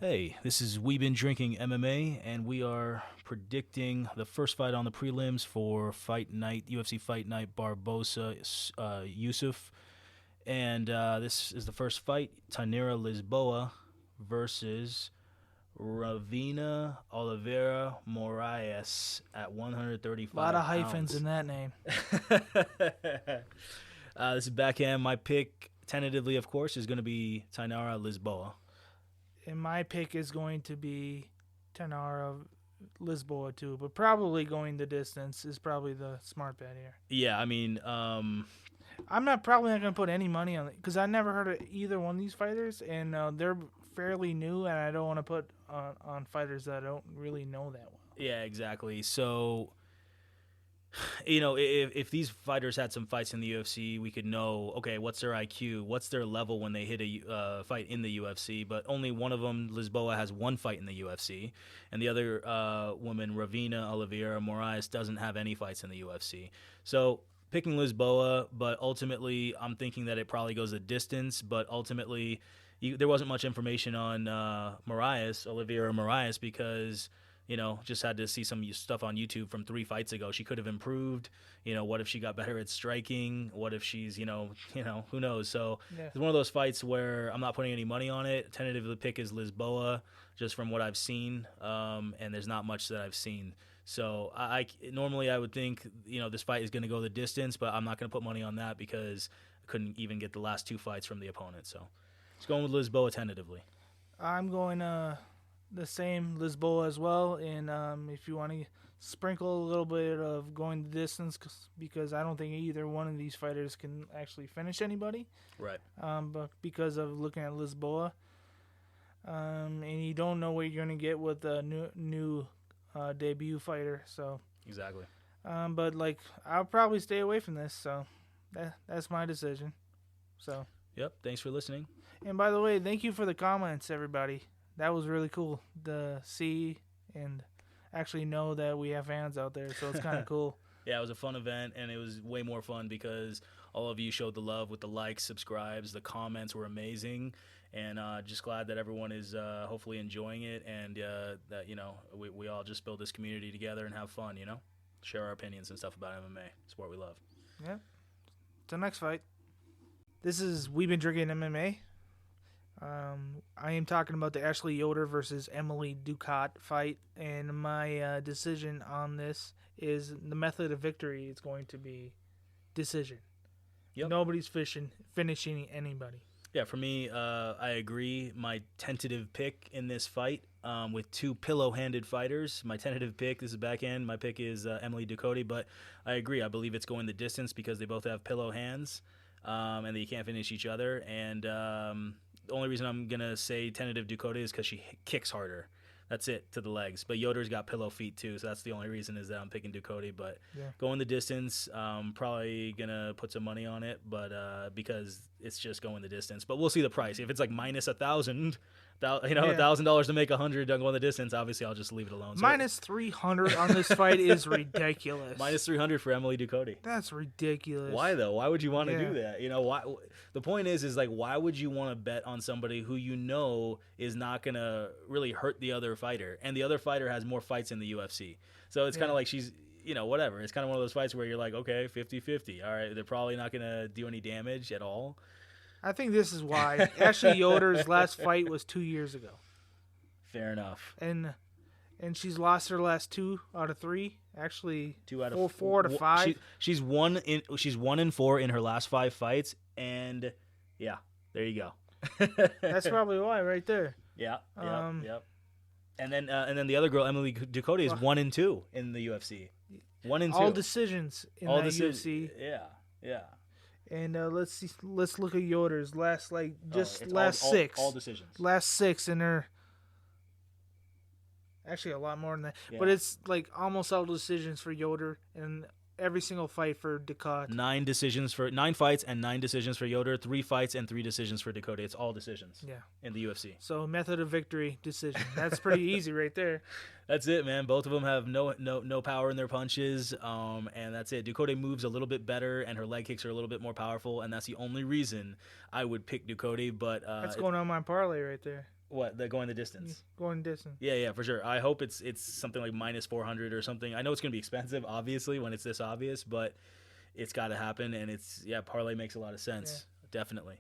Hey, this is We Been Drinking MMA, and we are predicting the first fight on the prelims for Fight Night, UFC Fight Night, Barboza, Yusuff. And this is the first fight, Tainara Lisboa versus Ravena Oliveira Moraes at 135 A lot of pounds. hyphens in that name. This is backhand. My pick, tentatively, of course, is going to be Tainara Lisboa. And my pick is going to be Tainara Lisboa too, but probably going the distance is probably the smart bet here. Yeah, I mean, I'm probably not going to put any money on it because I never heard of either one of these fighters, and they're fairly new, and I don't want to put on fighters that I don't really know that well. yeah, exactly. So, you know, if these fighters had some fights in the UFC, we could know, okay, what's their IQ, what's their level when they hit a fight in the UFC. But only one of them, Lisboa, has one fight in the UFC, and the other woman, Ravena Oliveira Moraes, doesn't have any fights in the UFC. So picking Lisboa, but ultimately I'm thinking that it probably goes the distance. But ultimately, there wasn't much information on Oliveira Moraes, because just had to see some stuff on YouTube from 3 fights ago. She could have improved. What if she got better at striking? What if she's, who knows? So It's one of those fights where I'm not putting any money on it. Tentatively pick is Lisboa, just from what I've seen, and there's not much that I've seen. So I normally I would think, this fight is going to go the distance, but I'm not going to put money on that because I couldn't even get the last 2 fights from the opponent. So it's going with Lisboa tentatively. I'm going the same Lisboa as well, and if you want to sprinkle a little bit of going the distance, because I don't think either one of these fighters can actually finish anybody. Right. But because of looking at Lisboa, and you don't know what you're going to get with a new debut fighter. So Exactly. but I'll probably stay away from this. So that's my decision. So. Yep. Thanks for listening. And by the way, thank you for the comments, everybody. That was really cool to see and actually know that we have fans out there. So it's kind of cool. Yeah, it was a fun event, and it was way more fun because all of you showed the love with the likes, subscribes. The comments were amazing, and just glad that everyone is hopefully enjoying it, and that we all just build this community together and have fun. Share our opinions and stuff about MMA, sport we love. Yeah. Till next fight. This is We've Been Drinking MMA. I am talking about the Ashley Yoder versus Emily Ducote fight, and my decision on this is the method of victory is going to be decision. Yep. Nobody's finishing anybody. Yeah, for me, I agree. My tentative pick in this fight, with 2 pillow-handed fighters, my tentative pick, this is backhand, my pick is Emily Ducote, but I agree. I believe it's going the distance because they both have pillow hands, and they can't finish each other, and the only reason I'm going to say tentative Ducote is because she kicks harder. That's it, to the legs. But Yoder's got pillow feet, too, so that's the only reason is that I'm picking Ducote. But going the distance, probably going to put some money on it, but because it's just going the distance. But we'll see the price. If it's like minus $1,000, $1,000 to make 100 don't go in the distance, obviously I'll just leave it alone. So minus 300 on this fight is ridiculous. Minus 300 for Emily Ducote. That's ridiculous. Why though? Why would you want to do that? Why? The point is why would you want to bet on somebody who is not gonna really hurt the other fighter, and the other fighter has more fights in the UFC. So it's kind of like she's whatever. It's kind of one of those fights where you're like, okay, 50-50. All right, they're probably not gonna do any damage at all. I think this is why. Ashley Yoder's last fight was 2 years ago. Fair enough. And she's lost her last 2 out of 3. Actually, 2 out of 4 out of 5. She's 1-4 in her last 5 fights, and yeah, there you go. That's probably why, right there. Yeah. Yep. And then the other girl, Emily Ducote, is 1-2 in the UFC. 1-2. All decisions in the UFC. Yeah. And let's look at Yoder's last 6. All decisions. Last 6 in her. Actually, a lot more than that. Yeah. But it's almost all decisions for Yoder, and every single fight for Ducote. 9 fights and 9 decisions for Yoder. 3 fights and 3 decisions for Ducote. It's all decisions. Yeah. In the UFC. So method of victory, decision. That's pretty easy right there. That's it, man. Both of them have no power in their punches, and that's it. Ducote moves a little bit better, and her leg kicks are a little bit more powerful, and that's the only reason I would pick Ducote. But that's going on my parlay right there. What, the going the distance? Going distance. Yeah, for sure. I hope it's something like minus 400 or something. I know it's going to be expensive, obviously, when it's this obvious, but it's got to happen, and parlay makes a lot of sense. Yeah. Definitely.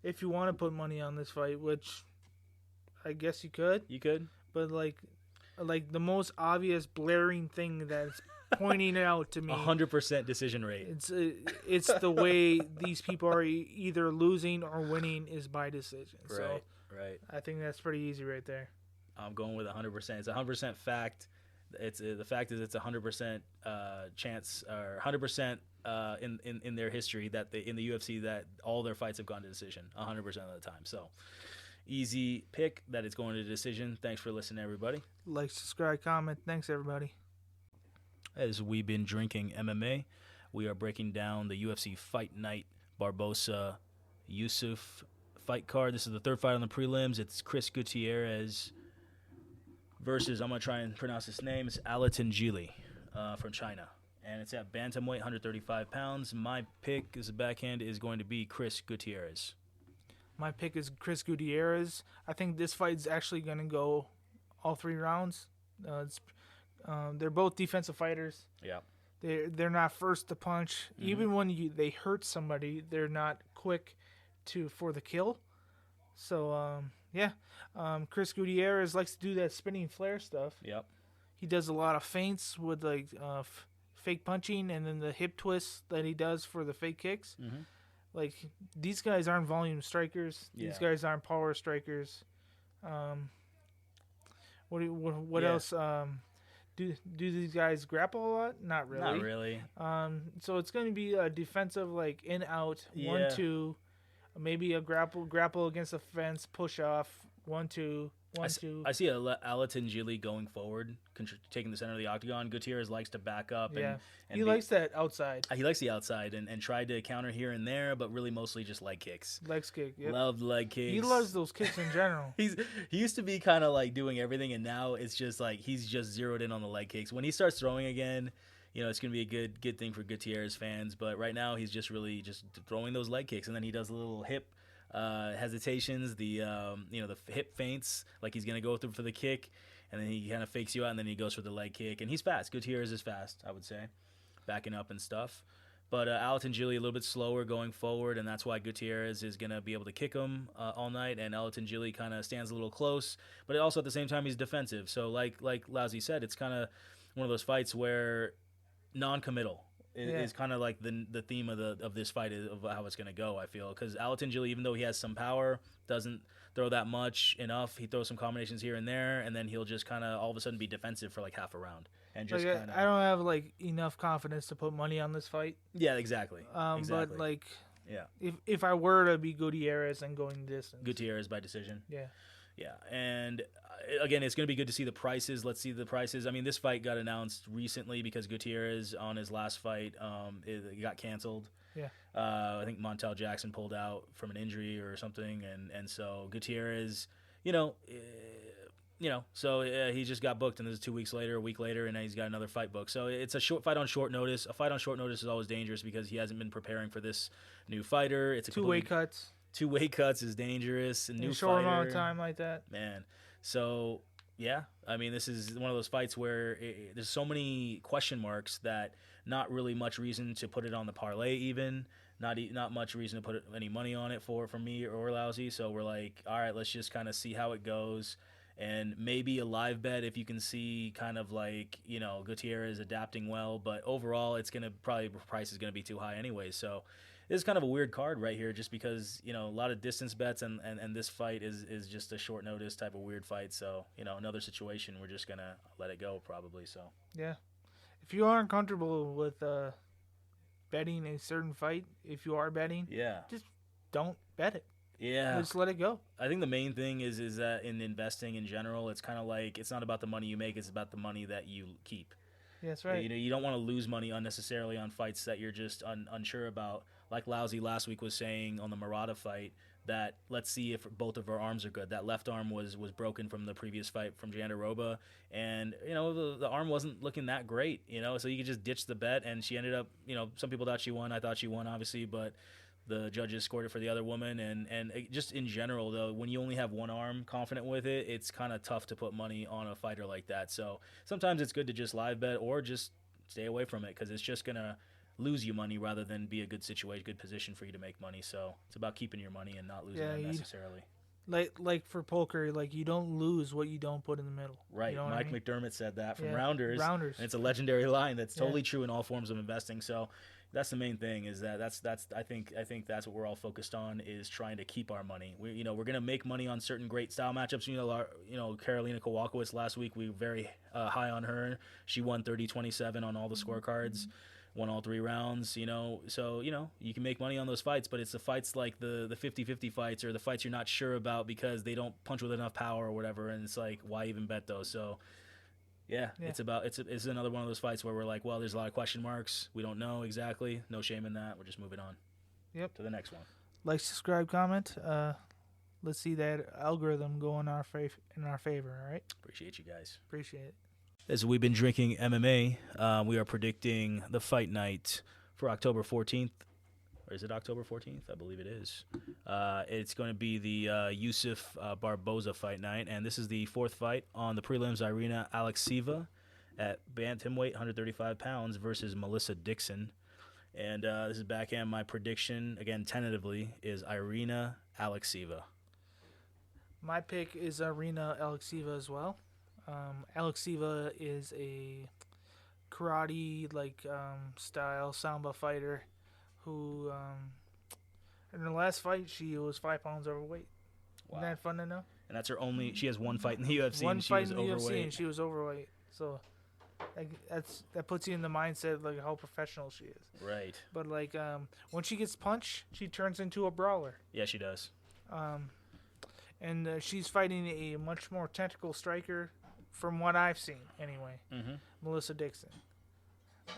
If you want to put money on this fight, which I guess you could. You could. But, like the most obvious blaring thing that's pointing out to me. 100% decision rate. It's the way these people are either losing or winning is by decision. Right. So Right. I think that's pretty easy right there. I'm going with 100%. It's 100% fact. The fact is it's 100% chance, or 100% in their history that in the UFC that all their fights have gone to decision 100% of the time. So easy pick that it's going to decision. Thanks for listening, everybody. Like, subscribe, comment. Thanks, everybody. As we've been drinking MMA, we are breaking down the UFC Fight Night Barboza Yusuff fight card. This is the third fight on the prelims. It's Chris Gutierrez versus, I'm going to try and pronounce his name, it's Alekseeva from China. And it's at bantamweight, 135 pounds. My pick as a backhand is going to be Chris Gutierrez. My pick is Chris Gutierrez. I think this fight's actually going to go all 3 rounds. They're both defensive fighters. Yeah. They're not first to punch. Mm-hmm. Even when they hurt somebody, they're not quick for the kill. So Chris Gutierrez likes to do that spinning flare stuff. Yep. He does a lot of feints with fake punching and then the hip twists that he does for the fake kicks. Mm-hmm. Like, these guys aren't volume strikers. Yeah. These guys aren't power strikers. What else? Do these guys grapple a lot? Not really. Not really. So it's going to be a defensive, like, in out, 1-2. Maybe a grapple against the fence, push off, 1-2, 1-2. I see Alekseeva going forward, taking the center of the octagon. Gutierrez likes to back up. Yeah. And he likes that outside. He likes the outside and tried to counter here and there, but really mostly just leg kicks. Legs kick, yeah. Loved leg kicks. He loves those kicks in general. He used to be kind of like doing everything, and now it's just like he's just zeroed in on the leg kicks. When he starts throwing again, it's going to be a good thing for Gutierrez fans. But right now, he's just really just throwing those leg kicks, and then he does a little hip hesitations, the hip feints, like he's going to go through for the kick, and then he kind of fakes you out, and then he goes for the leg kick. And he's fast. Gutierrez is fast, I would say, backing up and stuff. But Alekseeva a little bit slower going forward, and that's why Gutierrez is going to be able to kick him all night, and Alekseeva kind of stands a little close. But also at the same time, he's defensive. So like Lousy said, it's kind of one of those fights where non-committal is kind of like the theme of this fight of how it's going to go, I feel. Because Alekseeva, even though he has some power, doesn't throw that much enough. He throws some combinations here and there, and then he'll just kind of all of a sudden be defensive for like half a round. And just I don't have like enough confidence to put money on this fight. Yeah, exactly. But like, yeah, if I were to be Gutierrez and going distance, Gutierrez by decision. Yeah, and again, it's going to be good to see the prices. Let's see the prices. I mean, this fight got announced recently because Gutierrez on his last fight it got canceled. Yeah. I think Montel Jackson pulled out from an injury or something, and so Gutierrez, so he just got booked, and this is 2 weeks later, a week later, and he's got another fight booked. So it's a short fight on short notice. A fight on short notice is always dangerous because he hasn't been preparing for this new fighter. It's a two weight cuts. 2 weight cuts is dangerous. A new short fighter, amount of time like that, man. So yeah, I mean, this is one of those fights where there's so many question marks that not really much reason to put it on the parlay, even not much reason to put any money on it for me or Lousy. So we're like, all right, let's just kind of see how it goes. And maybe a live bet if you can see kind of like, Gutierrez adapting well. But overall, it's going to probably price is going to be too high anyway. So this is kind of a weird card right here just because, a lot of distance bets and this fight is just a short notice type of weird fight. So, another situation, we're just going to let it go probably. So, yeah. If you aren't comfortable with betting a certain fight, if you are betting, just don't bet it. Yeah. Just let it go. I think the main thing is that in investing in general, it's kind of like it's not about the money you make, it's about the money that you keep. Yeah, that's right. You don't want to lose money unnecessarily on fights that you're just unsure about. Like Lousy last week was saying on the Murata fight that let's see if both of our arms are good. That left arm was broken from the previous fight from Jandiroba, and the arm wasn't looking that great. So you could just ditch the bet, and she ended up. Some people thought she won. I thought she won, obviously, but the judges scored it for the other woman, and just in general though, when you only have one arm confident with it, it's kind of tough to put money on a fighter like that. So sometimes it's good to just live bet or just stay away from it because it's just gonna lose you money rather than be a good situation, good position for you to make money. So it's about keeping your money and not losing it unnecessarily. Like for poker, like you don't lose what you don't put in the middle. Right. You know Mike what I mean? McDermott said that from Rounders. Rounders. And it's a legendary line that's totally true in all forms of investing. So that's the main thing is that's I think that's what we're all focused on is trying to keep our money. We're going to make money on certain great style matchups. Carolina Kowalkiewicz last week, we were very high on her. She won 30-27 on all the scorecards. Won all 3 rounds, so, you can make money on those fights, but it's the fights like the 50-50 fights or the fights you're not sure about because they don't punch with enough power or whatever, and it's like, why even bet those? So, it's another one of those fights where we're like, well, there's a lot of question marks. We don't know exactly. No shame in that. We're just moving on. Yep. To the next one. Like, subscribe, comment. Let's see that algorithm go in our favor, all right? Appreciate you guys. Appreciate it. As we've been drinking MMA, we are predicting the fight night for October 14th. Or is it October 14th? I believe it is. It's going to be the Yusuff Barboza fight night. And this is the 4th fight on the prelims. Irina Alekseeva at bantamweight, 135 pounds, versus Melissa Dixon. And this is backhand. My prediction, again, tentatively, is Irina Alekseeva. My pick is Irina Alekseeva as well. Alekseeva is a karate style samba fighter who in her last fight she was 5 pounds overweight. Wow. Isn't that fun to know? And that's her only. She has one fight in the UFC. One and she fight was in the overweight. UFC and she was overweight. So that puts you in the mindset of like how professional she is. Right. But when she gets punched, she turns into a brawler. Yeah, she does. And she's fighting a much more technical striker. From what I've seen, anyway, Melissa Dixon.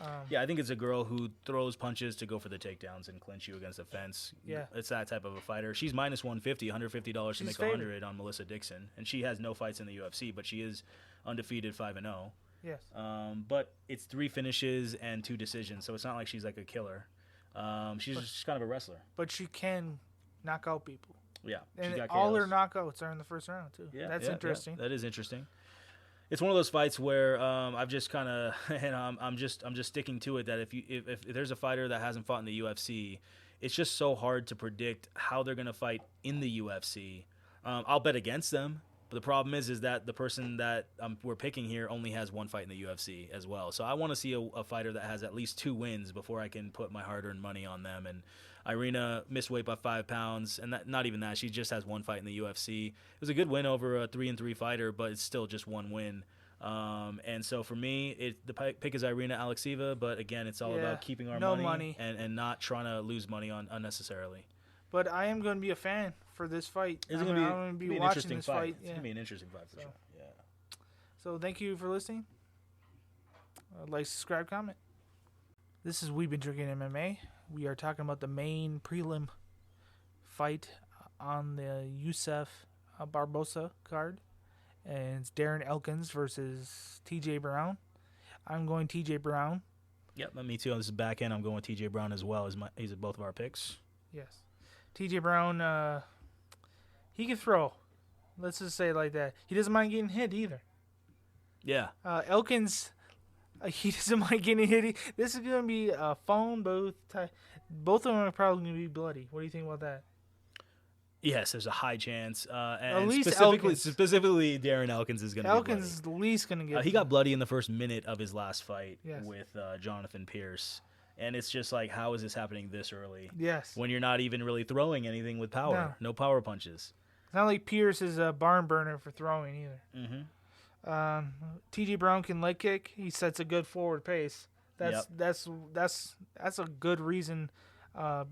I think it's a girl who throws punches to go for the takedowns and clinch you against the fence. Yeah. It's that type of a fighter. She's minus 150, $150 to make 100 on Melissa Dixon. And she has no fights in the UFC, but she is undefeated 5-0. Yes. But it's 3 finishes and 2 decisions, so it's not like she's like a killer. She's just kind of a wrestler. But she can knock out people. Yeah. And all her knockouts are in the first round, too. Yeah, That's interesting. Yeah, that is interesting. It's one of those fights where I've just kind of, and I'm just sticking to it that if there's a fighter that hasn't fought in the UFC, it's just so hard to predict how they're gonna fight in the UFC. I'll bet against them, but the problem is that the person that we're picking here only has 1 fight in the UFC as well. So I want to see a fighter that has at least 2 wins before I can put my hard-earned money on them. And Irina missed weight by 5 pounds, and not even that. She just has 1 fight in the UFC. It was a good win over a 3-3 fighter, but it's still just 1 win. And so for me, the pick is Irina Alekseeva, but again, it's all about keeping our money. And not trying to lose money on unnecessarily. But I am going to be a fan for this fight. It's going to be watching this fight. It's going to be an interesting fight for sure. Yeah. So thank you for listening. Like, subscribe, comment. This is We've Been Drinking MMA. We are talking about the main prelim fight on the Yusuff Barboza card. And it's Darren Elkins versus TJ Brown. I'm going TJ Brown. Yep, me too. This is back end. I'm going with TJ Brown as well. He's at both of our picks. Yes. TJ Brown, he can throw. Let's just say it like that. He doesn't mind getting hit either. Yeah. Elkins, he doesn't mind getting hit. This is going to be a phone booth. Both of them are probably going to be bloody. What do you think about that? Yes, there's a high chance. And at least specifically, Darren Elkins is going to be bloody. Elkins is the least going to get he got bloody in the first minute of his last fight yes. with Jonathan Pierce. And it's just like, how is this happening this early? Yes. When you're not even really throwing anything with power. No power punches. It's not like Pierce is a barn burner for throwing either. Mm-hmm. TJ Brown can leg kick. He sets a good forward pace. That's a good reason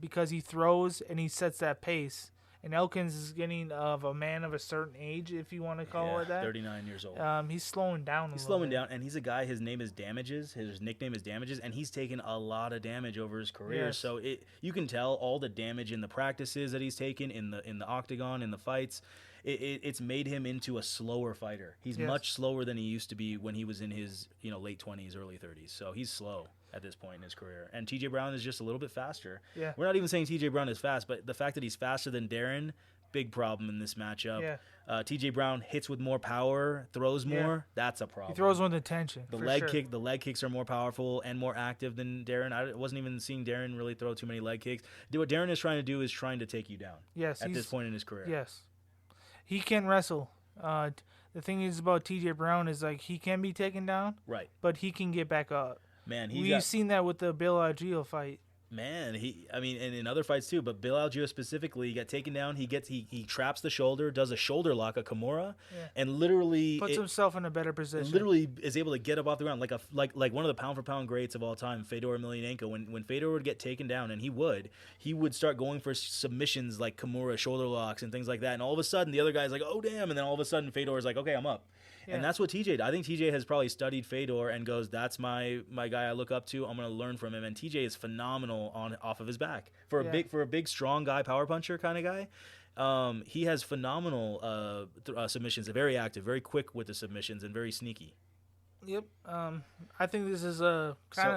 because he throws and he sets that pace. And Elkins is getting of a man of a certain age, if you want to call it that. 39 years old. He's slowing down He's slowing down, and he's a guy, his name is Damages. His nickname is Damages, and he's taken a lot of damage over his career. Yes. So you can tell all the damage in the practices that he's taken, in the octagon, in the fights. It's made him into a slower fighter. He's much slower than he used to be when he was in his late 20s, early 30s. So he's slow. at this point in his career. And TJ Brown is just a little bit faster. Yeah. We're not even saying TJ Brown is fast, but the fact that he's faster than Darren, big problem in this matchup. Yeah. TJ Brown hits with more power, throws more. That's a problem. He throws with intention. The leg kicks are more powerful and more active than Darren. I wasn't even seeing Darren really throw too many leg kicks. What Darren is trying to do is trying to take you down. Yes. At this point in his career. Yes. He can wrestle. The thing is about TJ Brown is like he can be taken down. Right. But he can get back up. Man, we've seen that with the Bill Algeo fight. Man, and in other fights too, but Bill Algeo specifically, he got taken down. He traps the shoulder, does a shoulder lock, a Kimura, and literally puts himself in a better position. Literally is able to get up off the ground like one of the pound for pound greats of all time, Fedor Emelianenko. When Fedor would get taken down, and he would start going for submissions like Kimura, shoulder locks, and things like that. And all of a sudden, the other guy's like, oh damn, and then all of a sudden, Fedor is like, okay, I'm up. Yeah. And that's what TJ did. I think TJ has probably studied Fedor and goes, that's my guy I look up to. I'm going to learn from him. And TJ is phenomenal off of his back. For a big strong guy, power puncher kind of guy. He has phenomenal submissions. Very active, very quick with the submissions, and very sneaky. Yep. I think this is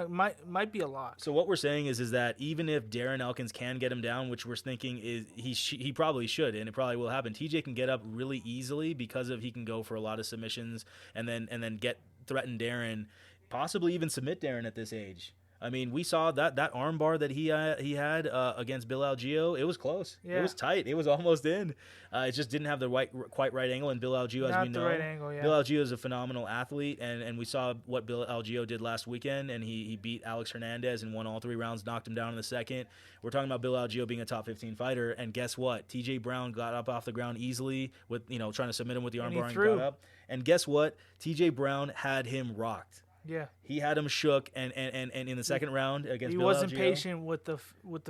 might be a lot. So what we're saying is that even if Darren Elkins can get him down, which we're thinking is he probably should, and it probably will happen. TJ can get up really easily because he can go for a lot of submissions and then threaten Darren, possibly even submit Darren at this age. I mean, we saw that arm bar that he had against Bill Algeo. It was close. Yeah. It was tight. It was almost in. It just didn't have the quite right angle. And Bill Algeo, as we know, right angle, yeah. Bill Algeo is a phenomenal athlete, and we saw what Bill Algeo did last weekend, and he beat Alex Hernandez and won all 3 rounds, knocked him down in the second. We're talking about Bill Algeo being a top 15 fighter, and guess what? TJ Brown got up off the ground easily with trying to submit him with the arm bar and got up. And guess what? TJ Brown had him rocked. Yeah, he had him shook, and in the second round against Bill Algeo, he wasn't patient with the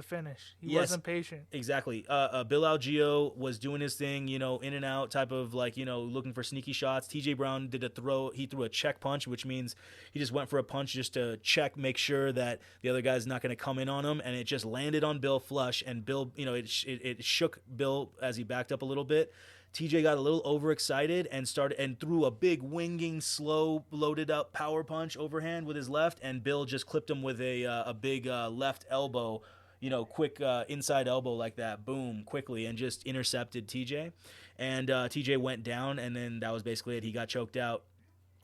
finish. He wasn't patient. Exactly. Bill Algeo was doing his thing, in and out type of looking for sneaky shots. TJ Brown did a throw. He threw a check punch, which means he just went for a punch just to check, make sure that the other guy's not going to come in on him, and it just landed on Bill flush. And Bill, it shook Bill as he backed up a little bit. TJ got a little overexcited and threw a big winging, slow, loaded up power punch overhand with his left, and Bill just clipped him with a big left elbow, quick inside elbow like that, boom, quickly, and just intercepted TJ. And TJ went down, and then that was basically it. He got choked out.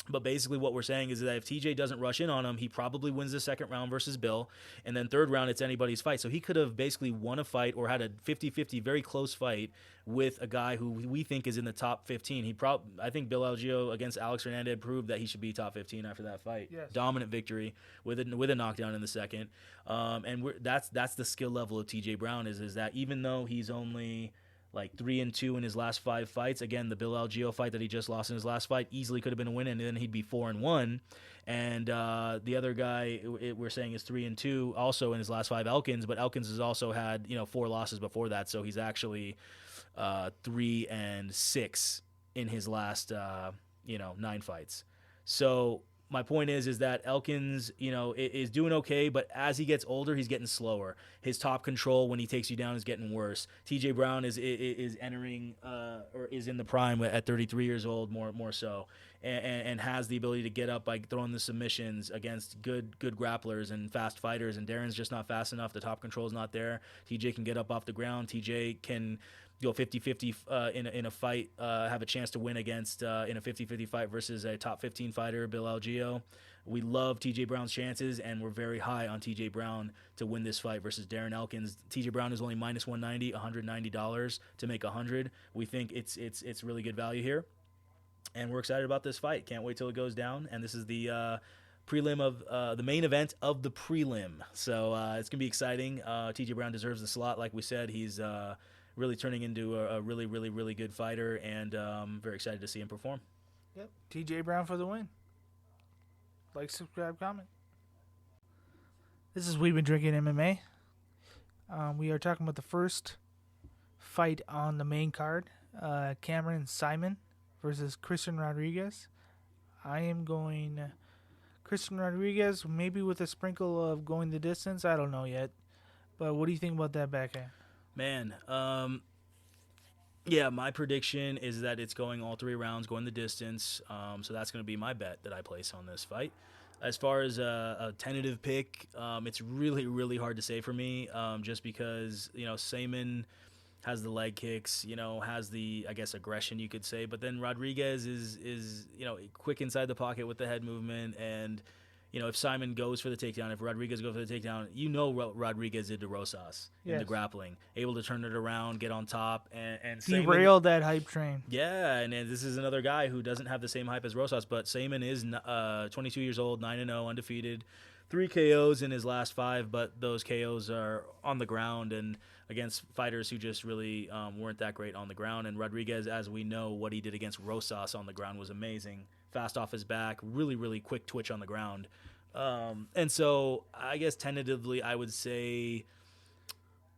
But basically what we're saying is that if TJ doesn't rush in on him, he probably wins the second round versus Bill. And then third round, it's anybody's fight. So he could have basically won a fight or had a 50-50, very close fight with a guy who we think is in the top 15. I think Bill Algeo against Alex Hernandez proved that he should be top 15 after that fight. Yes. Dominant victory with a knockdown in the second. And that's the skill level of TJ Brown is that even though he's only like 3-2 in his last 5 fights. Again, the Bill Algeo fight that he just lost in his last fight easily could have been a win, and then he'd be 4-1. And the other guy we're saying is 3-2 also in his last 5, Elkins, but Elkins has also had 4 losses before that, so he's actually 3-6 in his last 9 fights. So my point is that Elkins, is doing okay, but as he gets older, he's getting slower. His top control when he takes you down is getting worse. TJ Brown is entering or is in the prime at 33 years old, more so, and has the ability to get up by throwing the submissions against good grapplers and fast fighters. And Darren's just not fast enough. The top control is not there. TJ can get up off the ground. TJ can go 50-50 in a fight, have a chance to win against in a 50-50 fight versus a top 15 fighter, Bill Algeo. We love TJ Brown's chances, and we're very high on TJ Brown to win this fight versus Darren Elkins. TJ Brown is only minus 190, $190 to make 100. We think it's really good value here, and we're excited about this fight. Can't wait till it goes down. And this is the prelim of the main event of the prelim, so it's gonna be exciting. TJ Brown deserves the slot, like we said. He's really turning into a really, really, really good fighter, and very excited to see him perform. Yep, TJ Brown for the win. Like, subscribe, comment. This is We've Been Drinking MMA. We are talking about the first fight on the main card. Cameron Saaiman versus Christian Rodriguez. I am going Christian Rodriguez, maybe with a sprinkle of going the distance. I don't know yet. But what do you think about that backhand? Man, yeah, my prediction is that it's going all 3 rounds, going the distance. So that's going to be my bet that I place on this fight. As far as a tentative pick, it's really, really hard to say for me, just because, Saaiman has the leg kicks, has the, I guess, aggression, you could say. But then Rodriguez is quick inside the pocket with the head movement. And, if Saaiman goes for the takedown, if Rodriguez goes for the takedown, what Rodriguez did to Rosas in the grappling. Able to turn it around, get on top, and derailed that hype train. Yeah, and this is another guy who doesn't have the same hype as Rosas, but Saaiman is 22 years old, 9-0, undefeated. 3 KOs in his last 5, but those KOs are on the ground and against fighters who just really weren't that great on the ground. And Rodriguez, as we know, what he did against Rosas on the ground was amazing. Fast off his back, really, really quick twitch on the ground. And so I guess tentatively I would say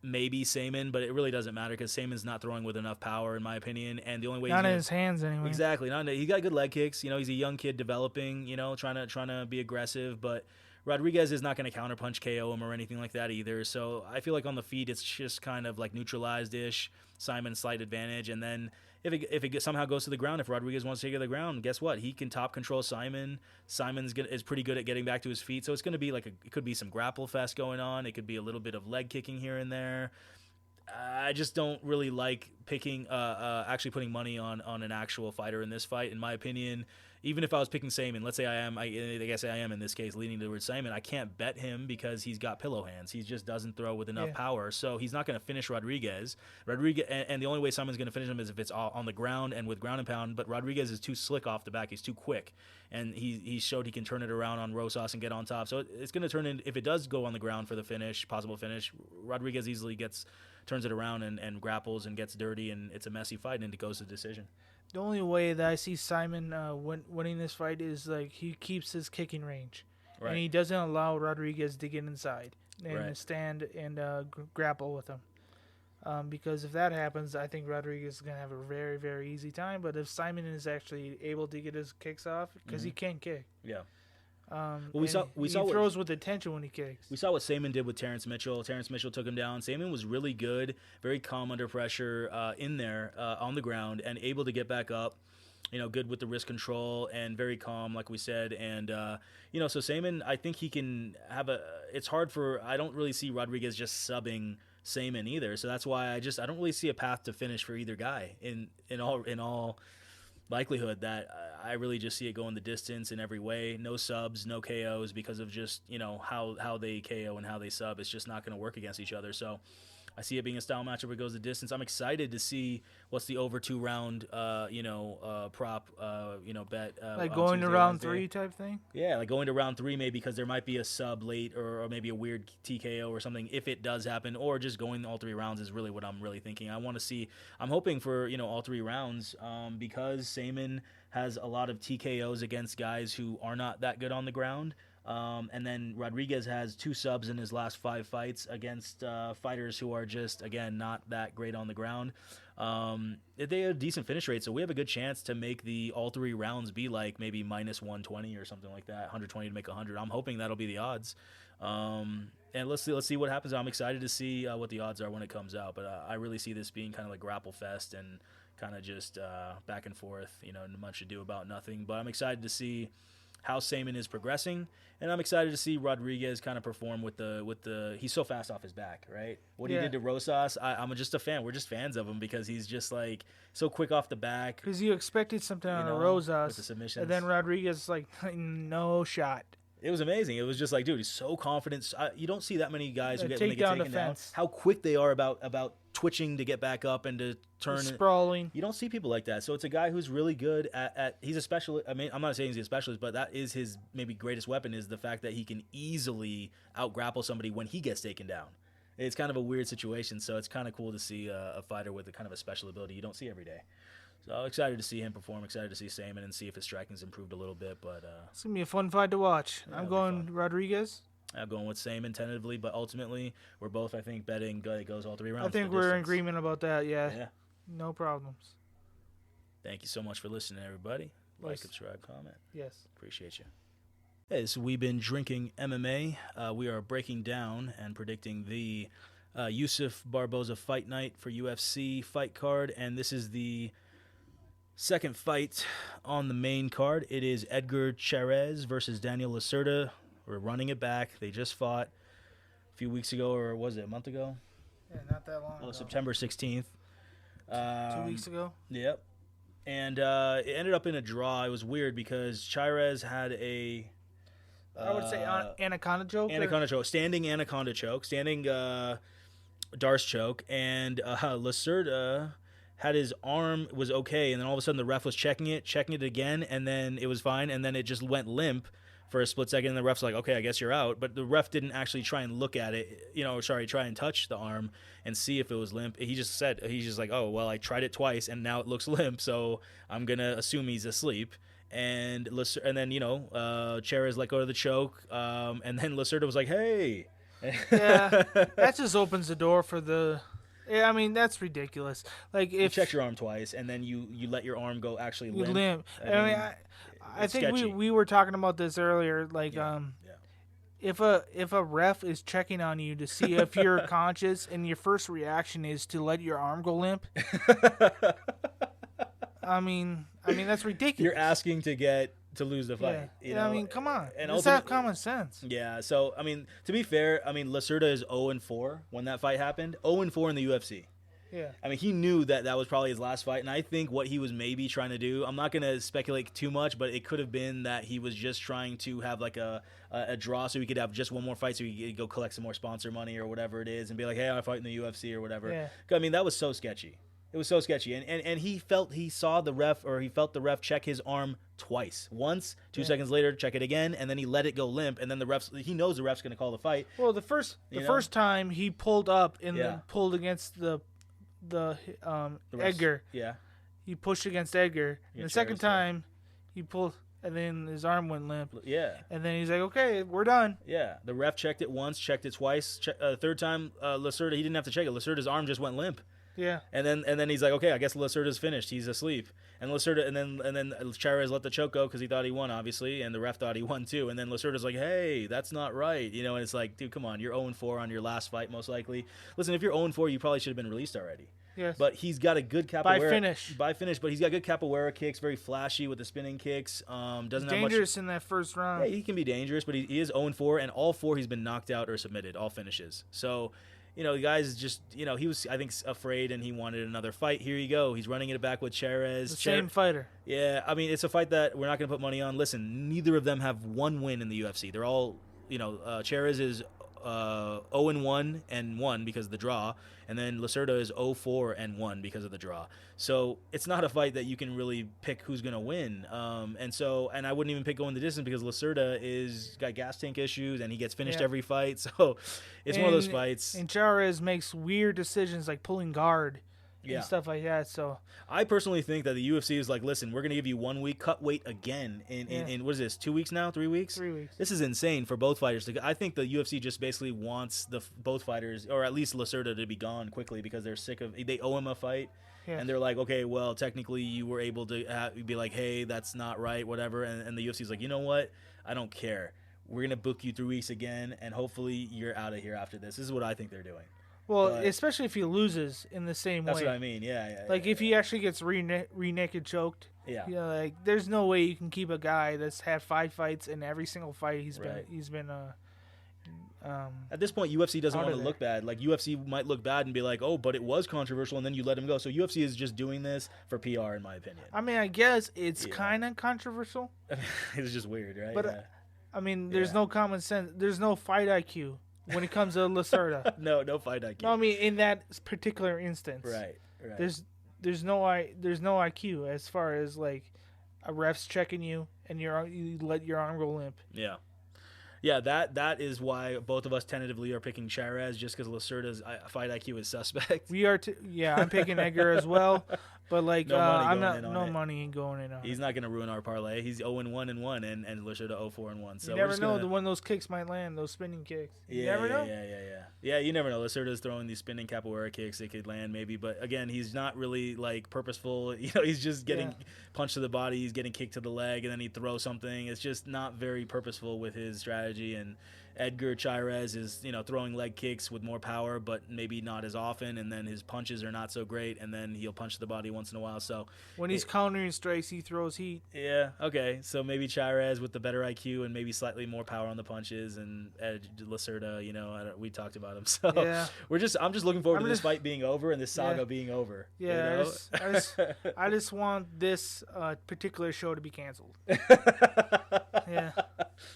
maybe Saaiman, but it really doesn't matter because Saaiman's not throwing with enough power, in my opinion. And the only way not in his hands anyway. Exactly. He got good leg kicks. He's a young kid developing. Trying to be aggressive, but Rodriguez is not going to counterpunch KO him or anything like that either. So I feel like on the feet it's just kind of like neutralized-ish. Saaiman slight advantage, and then if it somehow goes to the ground, if Rodriguez wants to take it to the ground, guess what? He can top control Saaiman. Is pretty good at getting back to his feet, so it's going to be it could be some grapple fest going on. It could be a little bit of leg kicking here and there. I just don't really like picking, actually putting money on an actual fighter in this fight. In my opinion, even if I was picking Saaiman, let's say I guess I am in this case leaning towards Saaiman, I can't bet him because he's got pillow hands. He just doesn't throw with enough power, so he's not going to finish Rodriguez. And the only way Saaiman's going to finish him is if it's all on the ground and with ground and pound. But Rodriguez is too slick off the back. He's too quick, and he showed he can turn it around on Rosas and get on top. So it's going to turn in, if it does go on the ground for the possible finish, Rodriguez easily turns it around and grapples and gets dirty, and it's a messy fight, and it goes to decision. The only way that I see Saaiman winning this fight is he keeps his kicking range, and he doesn't allow Rodriguez to get inside and stand and grapple with him. Because if that happens, I think Rodriguez is going to have a very, very easy time. But if Saaiman is actually able to get his kicks off, because he can kick. Yeah. He throws with attention when he kicks. We saw what Saaiman did with Terrence Mitchell. Terrence Mitchell took him down. Saaiman was really good, very calm under pressure in there on the ground and able to get back up. Good with the wrist control and very calm, like we said. And, so Saaiman, I think he can have it's hard I don't really see Rodriguez just subbing Saaiman either. So that's why I don't really see a path to finish for either guy in all likelihood. That I really just see it going the distance in every way. No subs, no KOs, because of just how they KO and how they sub. It's just not going to work against each other. So I see it being a style matchup that goes the distance. I'm excited to see what's the over 2 round prop bet going to round 3 type thing. Yeah, like going to round 3 maybe, because there might be a sub late or maybe a weird TKO or something if it does happen, or just going all 3 rounds is really what I'm really thinking. I'm hoping for all 3 rounds because Saaiman has a lot of TKOs against guys who are not that good on the ground. And then Rodriguez has 2 subs in his last 5 fights against fighters who are just, again, not that great on the ground. They have a decent finish rate, so we have a good chance to make all 3 rounds be like maybe minus 120 or something like that, 120 to make 100. I'm hoping that'll be the odds. And let's see what happens. I'm excited to see what the odds are when it comes out, but I really see this being kind of like grapple fest and kind of just back and forth, much ado about nothing. But I'm excited to see how Saaiman is progressing, and I'm excited to see Rodriguez kind of perform with the he's so fast off his back, right? What he did to Rosas, I'm just a fan. We're just fans of him because he's just like so quick off the back. Because you expected something out of Rosas, with the submissions, and then Rodriguez no shot. It was amazing. It was just like, dude, he's so confident. You don't see that many guys who get taken down. How quick they are about twitching to get back up and to turn. Sprawling. You don't see people like that. So it's a guy who's really good at he's a specialist. I mean, I'm not saying he's a specialist, but that is his maybe greatest weapon, is the fact that he can easily out-grapple somebody when he gets taken down. It's kind of a weird situation, so it's kind of cool to see a fighter with a kind of a special ability you don't see every day. So I'm excited to see him perform, excited to see Saaiman and see if his striking's improved a little bit. But it's going to be a fun fight to watch. I'm going Rodriguez. I'm going with Saaiman tentatively, but ultimately we're both, I think, betting it goes all 3 rounds. I think we're in agreement about that, yeah. No problems. Thank you so much for listening, everybody. Like, subscribe, comment. Yes. Appreciate you. Hey, so we've been drinking MMA. We are breaking down and predicting the Yusuff Barboza fight night for UFC fight card, and this is the Second fight on the main card, it is Edgar Chairez versus Daniel Lacerda. We're running it back. They just fought a few weeks ago, or was it a month ago? Yeah, not that long ago. September 16th. 2 weeks ago? Yep. And it ended up in a draw. It was weird because Chairez had a... I would say anaconda choke. Anaconda choke. Standing anaconda choke. Standing Darce choke. And Lacerda had his arm was okay, and then all of a sudden the ref was checking it again, and then it was fine, and then it just went limp for a split second, and the ref's like, okay, I guess you're out. But the ref didn't actually try and look at it, try and touch the arm and see if it was limp. He's just like, oh, well, I tried it twice, and now it looks limp, so I'm going to assume he's asleep. And then, Chairez let go of the choke, and then Lacerda was like, hey. Yeah, that just opens the door for the... Yeah, I mean, that's ridiculous. Like, if you check your arm twice, and then you let your arm go actually limp. I think we were talking about this earlier. Like, if a ref is checking on you to see if you're conscious, and your first reaction is to let your arm go limp, I mean that's ridiculous. You're asking to lose the fight. Yeah. I mean, come on. And just have common sense. Yeah. So, I mean, to be fair, Lacerda is 0-4 when that fight happened. 0-4 in the UFC. Yeah. I mean, he knew that was probably his last fight, and I think what he was maybe trying to do, I'm not going to speculate too much, but it could have been that he was just trying to have like a draw so he could have just one more fight so he could go collect some more sponsor money or whatever it is and be like, hey, I fight in the UFC or whatever. Yeah. I mean, that was so sketchy. It was so sketchy, and he felt the ref check his arm twice. Once, 2 seconds later, check it again, and then he let it go limp, and then he knows the ref's going to call the fight. Well, the first time he pulled up and then pulled against the Edgar. Yeah. He pushed against Edgar. And the second time he pulled, and then his arm went limp. Yeah. And then he's like, okay, we're done. Yeah. The ref checked it once, checked it twice. Third time, Lacerda, he didn't have to check it. Lacerda's arm just went limp. Yeah. And then he's like, okay, I guess Lacerda's finished. He's asleep. And Lacerda, and then Chairez let the choke go because he thought he won, obviously, and the ref thought he won too. And then Lacerda's like, hey, that's not right, and it's like, dude, come on, you're 0-4 on your last fight, most likely. Listen, if you're 0-4, you probably should have been released already. Yes. But he's got a good capoeira. By finish, but he's got good capoeira kicks, very flashy with the spinning kicks. Doesn't have much. Dangerous in that first round. Yeah, he can be dangerous, but he is 0-4, and all 4 he's been knocked out or submitted, all finishes. So. The guy's just, he was, I think, afraid and he wanted another fight. Here you go. He's running it back with Chairez. The same fighter. Yeah, I mean, it's a fight that we're not going to put money on. Listen, neither of them have one win in the UFC. They're all, Chairez is 0-1 and 1 because of the draw, and then Lacerda is 0-4 and 1 because of the draw. So it's not a fight that you can really pick who's going to win. And I wouldn't even pick going the distance because Lacerda got gas tank issues and he gets finished every fight. So it's one of those fights. And Chairez makes weird decisions like pulling guard. And stuff like that. So I personally think that the UFC is like, listen, we're going to give you 1 week, cut weight again in what is this, 2 weeks now, 3 weeks? 3 weeks. This is insane for both fighters. I think the UFC just basically wants both fighters, or at least Lacerda, to be gone quickly because they're sick of, they owe him a fight. Yes. And they're like, okay, well, technically you were able to be like, hey, that's not right, whatever. And the UFC's like, you know what? I don't care. We're going to book you 3 weeks again, and hopefully you're out of here after this. This is what I think they're doing. Well, especially if he loses in the same way. That's what I mean, yeah. Like, if he actually gets re-naked choked, there's no way you can keep a guy that's had 5 fights, and every single fight he's been at this point, UFC doesn't want to look bad. Like, UFC might look bad and be like, oh, but it was controversial, and then you let him go. So UFC is just doing this for PR, in my opinion. I mean, I guess it's kind of controversial. It's just weird, right? But, I mean, there's no common sense. There's no fight IQ. When it comes to Lacerda. no fight IQ. No, I mean in that particular instance. Right. There's no IQ as far as like a ref's checking you and you let your arm go limp. Yeah. Yeah, that is why both of us tentatively are picking Chairez, just because Lacerda's fight IQ is suspect. We are I'm picking Edgar as well, but like money ain't going in on it. He's not going to ruin our parlay. He's 0-1 and 1, and Lacerda 0-4 and 1. So you never know when those kicks might land, those spinning kicks. You never know. Yeah, you never know. Lacerda's throwing these spinning capoeira kicks. They could land maybe, but again, he's not really like purposeful. He's just getting punched to the body. He's getting kicked to the leg, and then he throws something. It's just not very purposeful with his strategy. And Edgar Chairez is, throwing leg kicks with more power, but maybe not as often, and then his punches are not so great, and then he'll punch the body once in a while. So when he's countering strikes, he throws heat. Yeah, okay. So maybe Chairez with the better IQ and maybe slightly more power on the punches, and Lacerda, we talked about him. So yeah. I'm just looking forward to this fight being over and this saga being over. Yeah, I just want this particular show to be canceled. Yeah.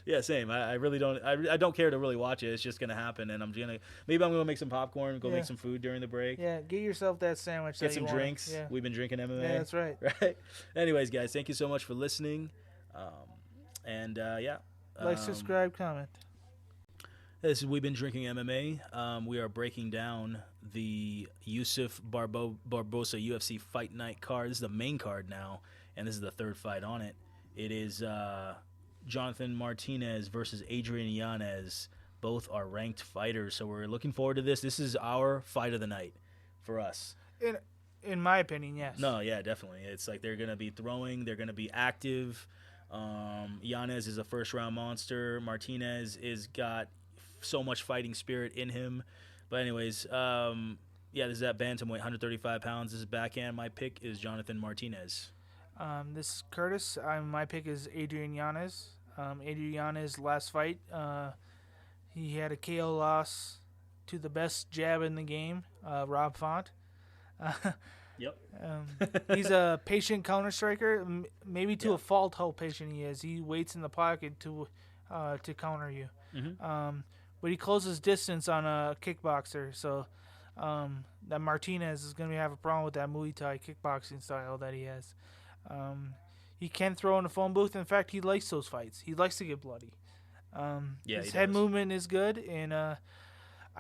Yeah, same. I really don't. I don't care to really watch it. It's just gonna happen, and I'm gonna make some popcorn, make some food during the break. Yeah, get yourself that sandwich. Get some drinks. Yeah. We've been drinking MMA. Yeah, that's right. Right. Anyways, guys, thank you so much for listening. Like, subscribe, comment. This is We've Been Drinking MMA. We are breaking down the Yusuff Barboza UFC Fight Night card. This is the main card now, and this is the third fight on it. It is Jonathan Martinez versus Adrian Yanez. Both are ranked fighters, so we're looking forward to this. This is our fight of the night for us. In my opinion, yes. No, yeah, definitely. It's like they're going to be throwing. They're going to be active. Yanez is a first-round monster. Martinez is got so much fighting spirit in him. But anyways, this is at bantamweight, 135 pounds. This is backhand. My pick is Jonathan Martinez. This is Curtis. My pick is Adrian Yanez. Adrian Yanez last fight, he had a KO loss to the best jab in the game, Rob Font. Yep. He's a patient counter striker, maybe to a fault how patient he is. He waits in the pocket to counter you. Mm-hmm. But he closes distance on a kickboxer, so that Martinez is going to have a problem with that Muay Thai kickboxing style that he has. He can throw in the phone booth. In fact, he likes those fights. He likes to get bloody. His head movement is good, and I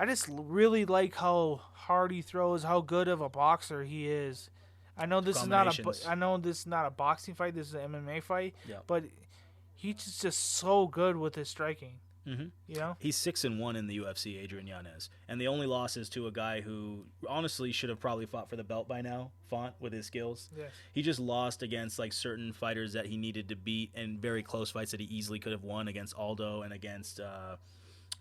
just really like how hard he throws, how good of a boxer he is. I know this is not a boxing fight. This is an MMA fight, but he's just so good with his striking. Mm-hmm. He's 6-1 in the UFC, Adrian Yanez, and the only loss is to a guy who honestly should have probably fought for the belt by now, Font, with his skills. Yes. He just lost against like certain fighters that he needed to beat, and very close fights that he easily could have won against Aldo and against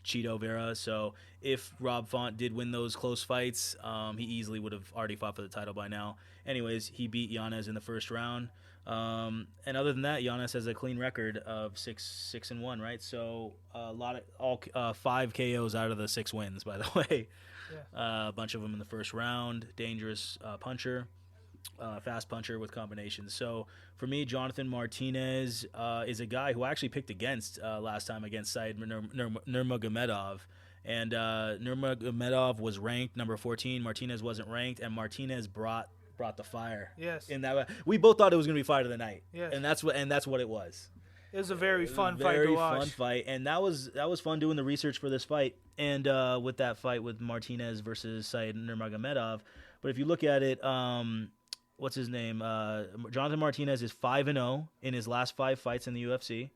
Cheeto Vera. So if Rob Font did win those close fights, he easily would have already fought for the title by now. Anyways, he beat Yanez in the first round. And other than that, Yanez has a clean record of 6-1, right? So a 5 KOs out of the 6 wins, by the way. Yeah. A bunch of them in the first round. Dangerous puncher, fast puncher with combinations. So for me, Jonathan Martinez is a guy who I actually picked against last time against Said Nurmagomedov. And Nurmagomedov was ranked number 14. Martinez wasn't ranked, and Martinez brought the fire. Yes. In that, we both thought it was going to be fight of the night. Yes. And that's what it was. It was a very fun fight to Very watch. fun fight, and that was fun doing the research for this fight, and with that fight with Martinez versus Said Nurmagomedov. But if you look at it, what's his name? Jonathan Martinez is 5-0 in his last 5 fights in the UFC.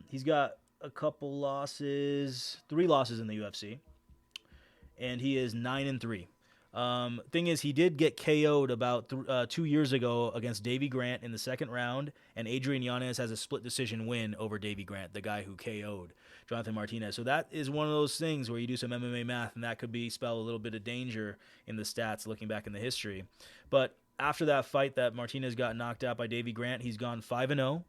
He's got a couple losses, 3 losses in the UFC, and he is 9-3. Thing is, he did get KO'd about 2 years ago against Davy Grant in the second round, and Adrian Yanez has a split decision win over Davy Grant, the guy who KO'd Jonathan Martinez. So that is one of those things where you do some MMA math, and that could spell a little bit of danger in the stats looking back in the history. But after that fight that Martinez got knocked out by Davy Grant, he's gone 5-0,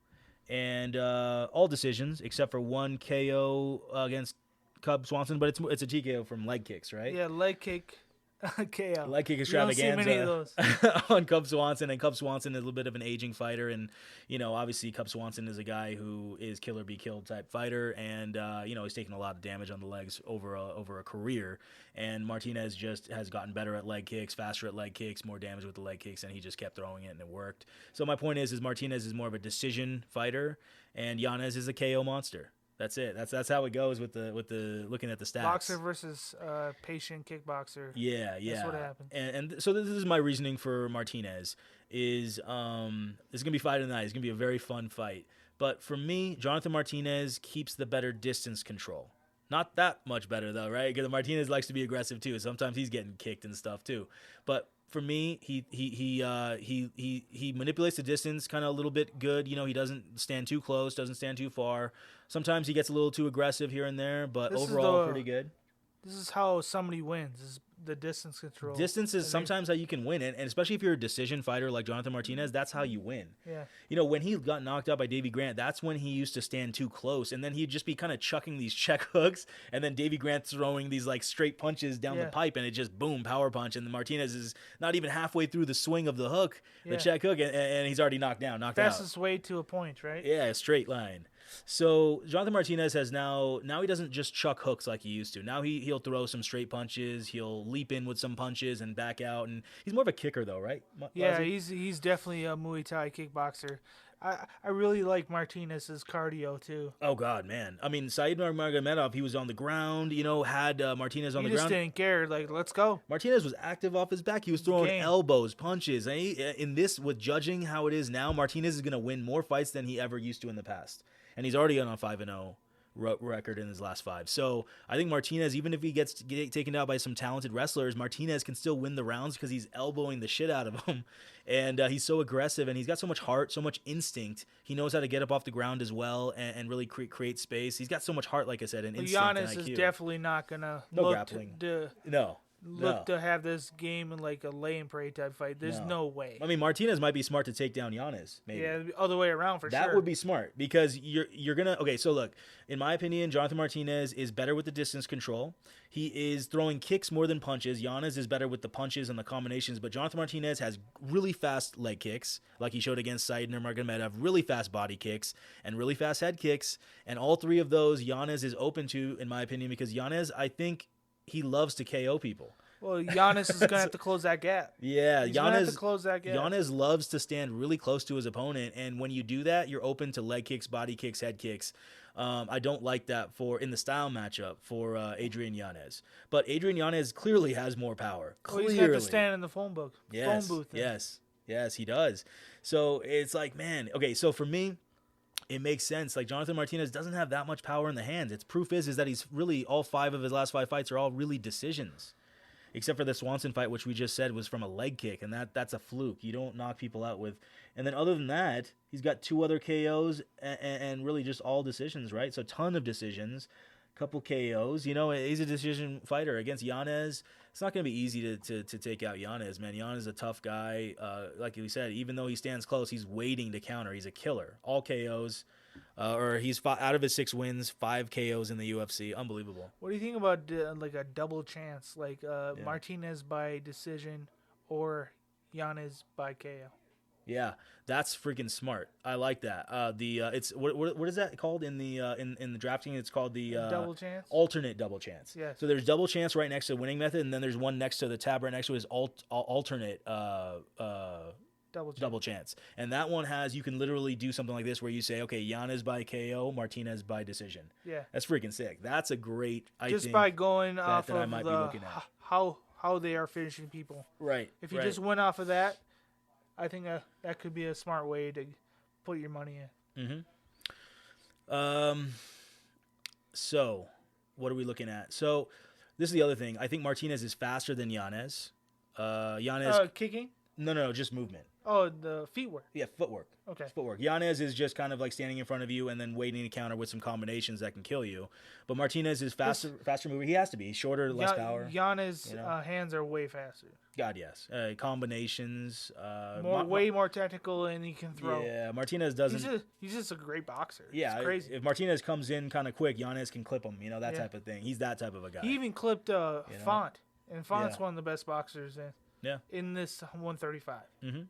and all decisions except for 1 KO against Cub Swanson, but it's a TKO from leg kicks, right? Yeah, leg kick. KO. Leg kick extravaganza on Cub Swanson, and Cub Swanson is a little bit of an aging fighter, and obviously Cub Swanson is a guy who is killer be killed type fighter, and he's taking a lot of damage on the legs over a career, and Martinez just has gotten better at leg kicks, faster at leg kicks, more damage with the leg kicks, and he just kept throwing it and it worked. So my point is Martinez is more of a decision fighter, and Yanez is a KO monster. That's it. That's how it goes with the looking at the stats. Boxer versus patient kickboxer. Yeah. That's what happened. And so this is my reasoning for Martinez. Is it's gonna be fight of the night. It's gonna be a very fun fight. But for me, Jonathan Martinez keeps the better distance control. Not that much better though, right? Because Martinez likes to be aggressive too. Sometimes he's getting kicked and stuff too. But for me, he manipulates the distance kind of a little bit good. You know, he doesn't stand too close, doesn't stand too far. Sometimes he gets a little too aggressive here and there, but overall pretty good. This is how somebody wins, is the distance control. Distance is sometimes how you can win it, and especially if you're a decision fighter like Jonathan Martinez, that's how you win. Yeah. You know, when he got knocked out by Davy Grant, that's when he used to stand too close, and then he'd just be kind of chucking these check hooks, and then Davy Grant throwing these like straight punches down the pipe, and it just boom, power punch, and Martinez is not even halfway through the swing of the hook, the check hook, and he's already knocked out. Fastest way to a point, right? Yeah, a straight line. So Jonathan Martinez has now he doesn't just chuck hooks like he used to. Now he'll throw some straight punches. He'll leap in with some punches and back out. And he's more of a kicker, though, right? Yeah, he's definitely a Muay Thai kickboxer. I really like Martinez's cardio too. Oh God, man! I mean, Said Nurmagomedov, he was on the ground. You know, had Martinez on the ground. He just didn't care. Like, let's go. Martinez was active off his back. He was throwing elbows, punches. And in this, with judging how it is now, Martinez is going to win more fights than he ever used to in the past. And he's already on a 5-0 record in his last 5. So I think Martinez, even if he gets taken out by some talented wrestlers, Martinez can still win the rounds because he's elbowing the shit out of him. And he's so aggressive, and he's got so much heart, so much instinct. He knows how to get up off the ground as well and really create space. He's got so much heart, like I said, and instinct and Yanez IQ. is definitely not going to grappling. Look to have this game in like a lay and pray type fight. There's no way. I mean, Martinez might be smart to take down Yanez. Maybe. Yeah, other way around for sure. That would be smart because you're gonna. Okay, so look, in my opinion, Jonathan Martinez is better with the distance control. He is throwing kicks more than punches. Yanez is better with the punches and the combinations, but Jonathan Martinez has really fast leg kicks, like he showed against Said Nurmagomedov, really fast body kicks and really fast head kicks, and all three of those Yanez is open to, in my opinion, because Yanez, I think, he loves to KO people. Well, Yanez is going to have to close that gap. Yeah, He's going to have to close that gap. Yanez loves to stand really close to his opponent, and when you do that, you're open to leg kicks, body kicks, head kicks. I don't like that in the style matchup for Adrian Yanez. But Adrian Yanez clearly has more power. Clearly. He's got to stand in the phone booth. Yes, phone booth. Yes, he does. So it's like, man, okay, so for me, it makes sense. Like, Jonathan Martinez doesn't have that much power in the hands. Its proof is that he's really, all 5 of his last 5 fights are all really decisions. Except for the Swanson fight, which we just said was from a leg kick, and that's a fluke. You don't knock people out with. And then other than that, he's got 2 other KOs and really just all decisions, right? So a ton of decisions, couple KOs. You know, he's a decision fighter against Yanez. It's not going to be easy to take out Yanez, man. Yanez is a tough guy. Like we said, even though he stands close, he's waiting to counter. He's a killer. All KOs. Or he's out of his 6 wins, 5 KOs in the UFC. Unbelievable. What do you think about like a double chance, like Martinez by decision or Yanez by KO? Yeah, that's freaking smart. I like that. It's what is that called in the in the drafting? It's called the double chance, alternate double chance. Yeah. So there's double chance right next to winning method, and then there's one next to the tab right next to his alternate double chance. And that one you can literally do something like this where you say, okay, Yanez by KO, Martinez by decision. Yeah. That's freaking sick. That's a great, just by going off of how they are finishing people. Right. If you just went off of that, I think that could be a smart way to put your money in. Mm-hmm. So what are we looking at? So this is the other thing. I think Martinez is faster than Yanez. Yanez kicking? No, just movement. Oh, the feet work. Yeah, footwork. Okay. Footwork. Yanez is just kind of like standing in front of you and then waiting to counter with some combinations that can kill you. But Martinez is faster mover. He has to be. He's shorter, less power. Yanez's hands are way faster. God, yes. Combinations. Way more technical, and he can throw. Yeah, Martinez doesn't. He's just a great boxer. Yeah, it's crazy. If Martinez comes in kind of quick, Yanez can clip him. You know, that type of thing. He's that type of a guy. He even clipped Font. And Font's one of the best boxers in this 135. Mm-hmm.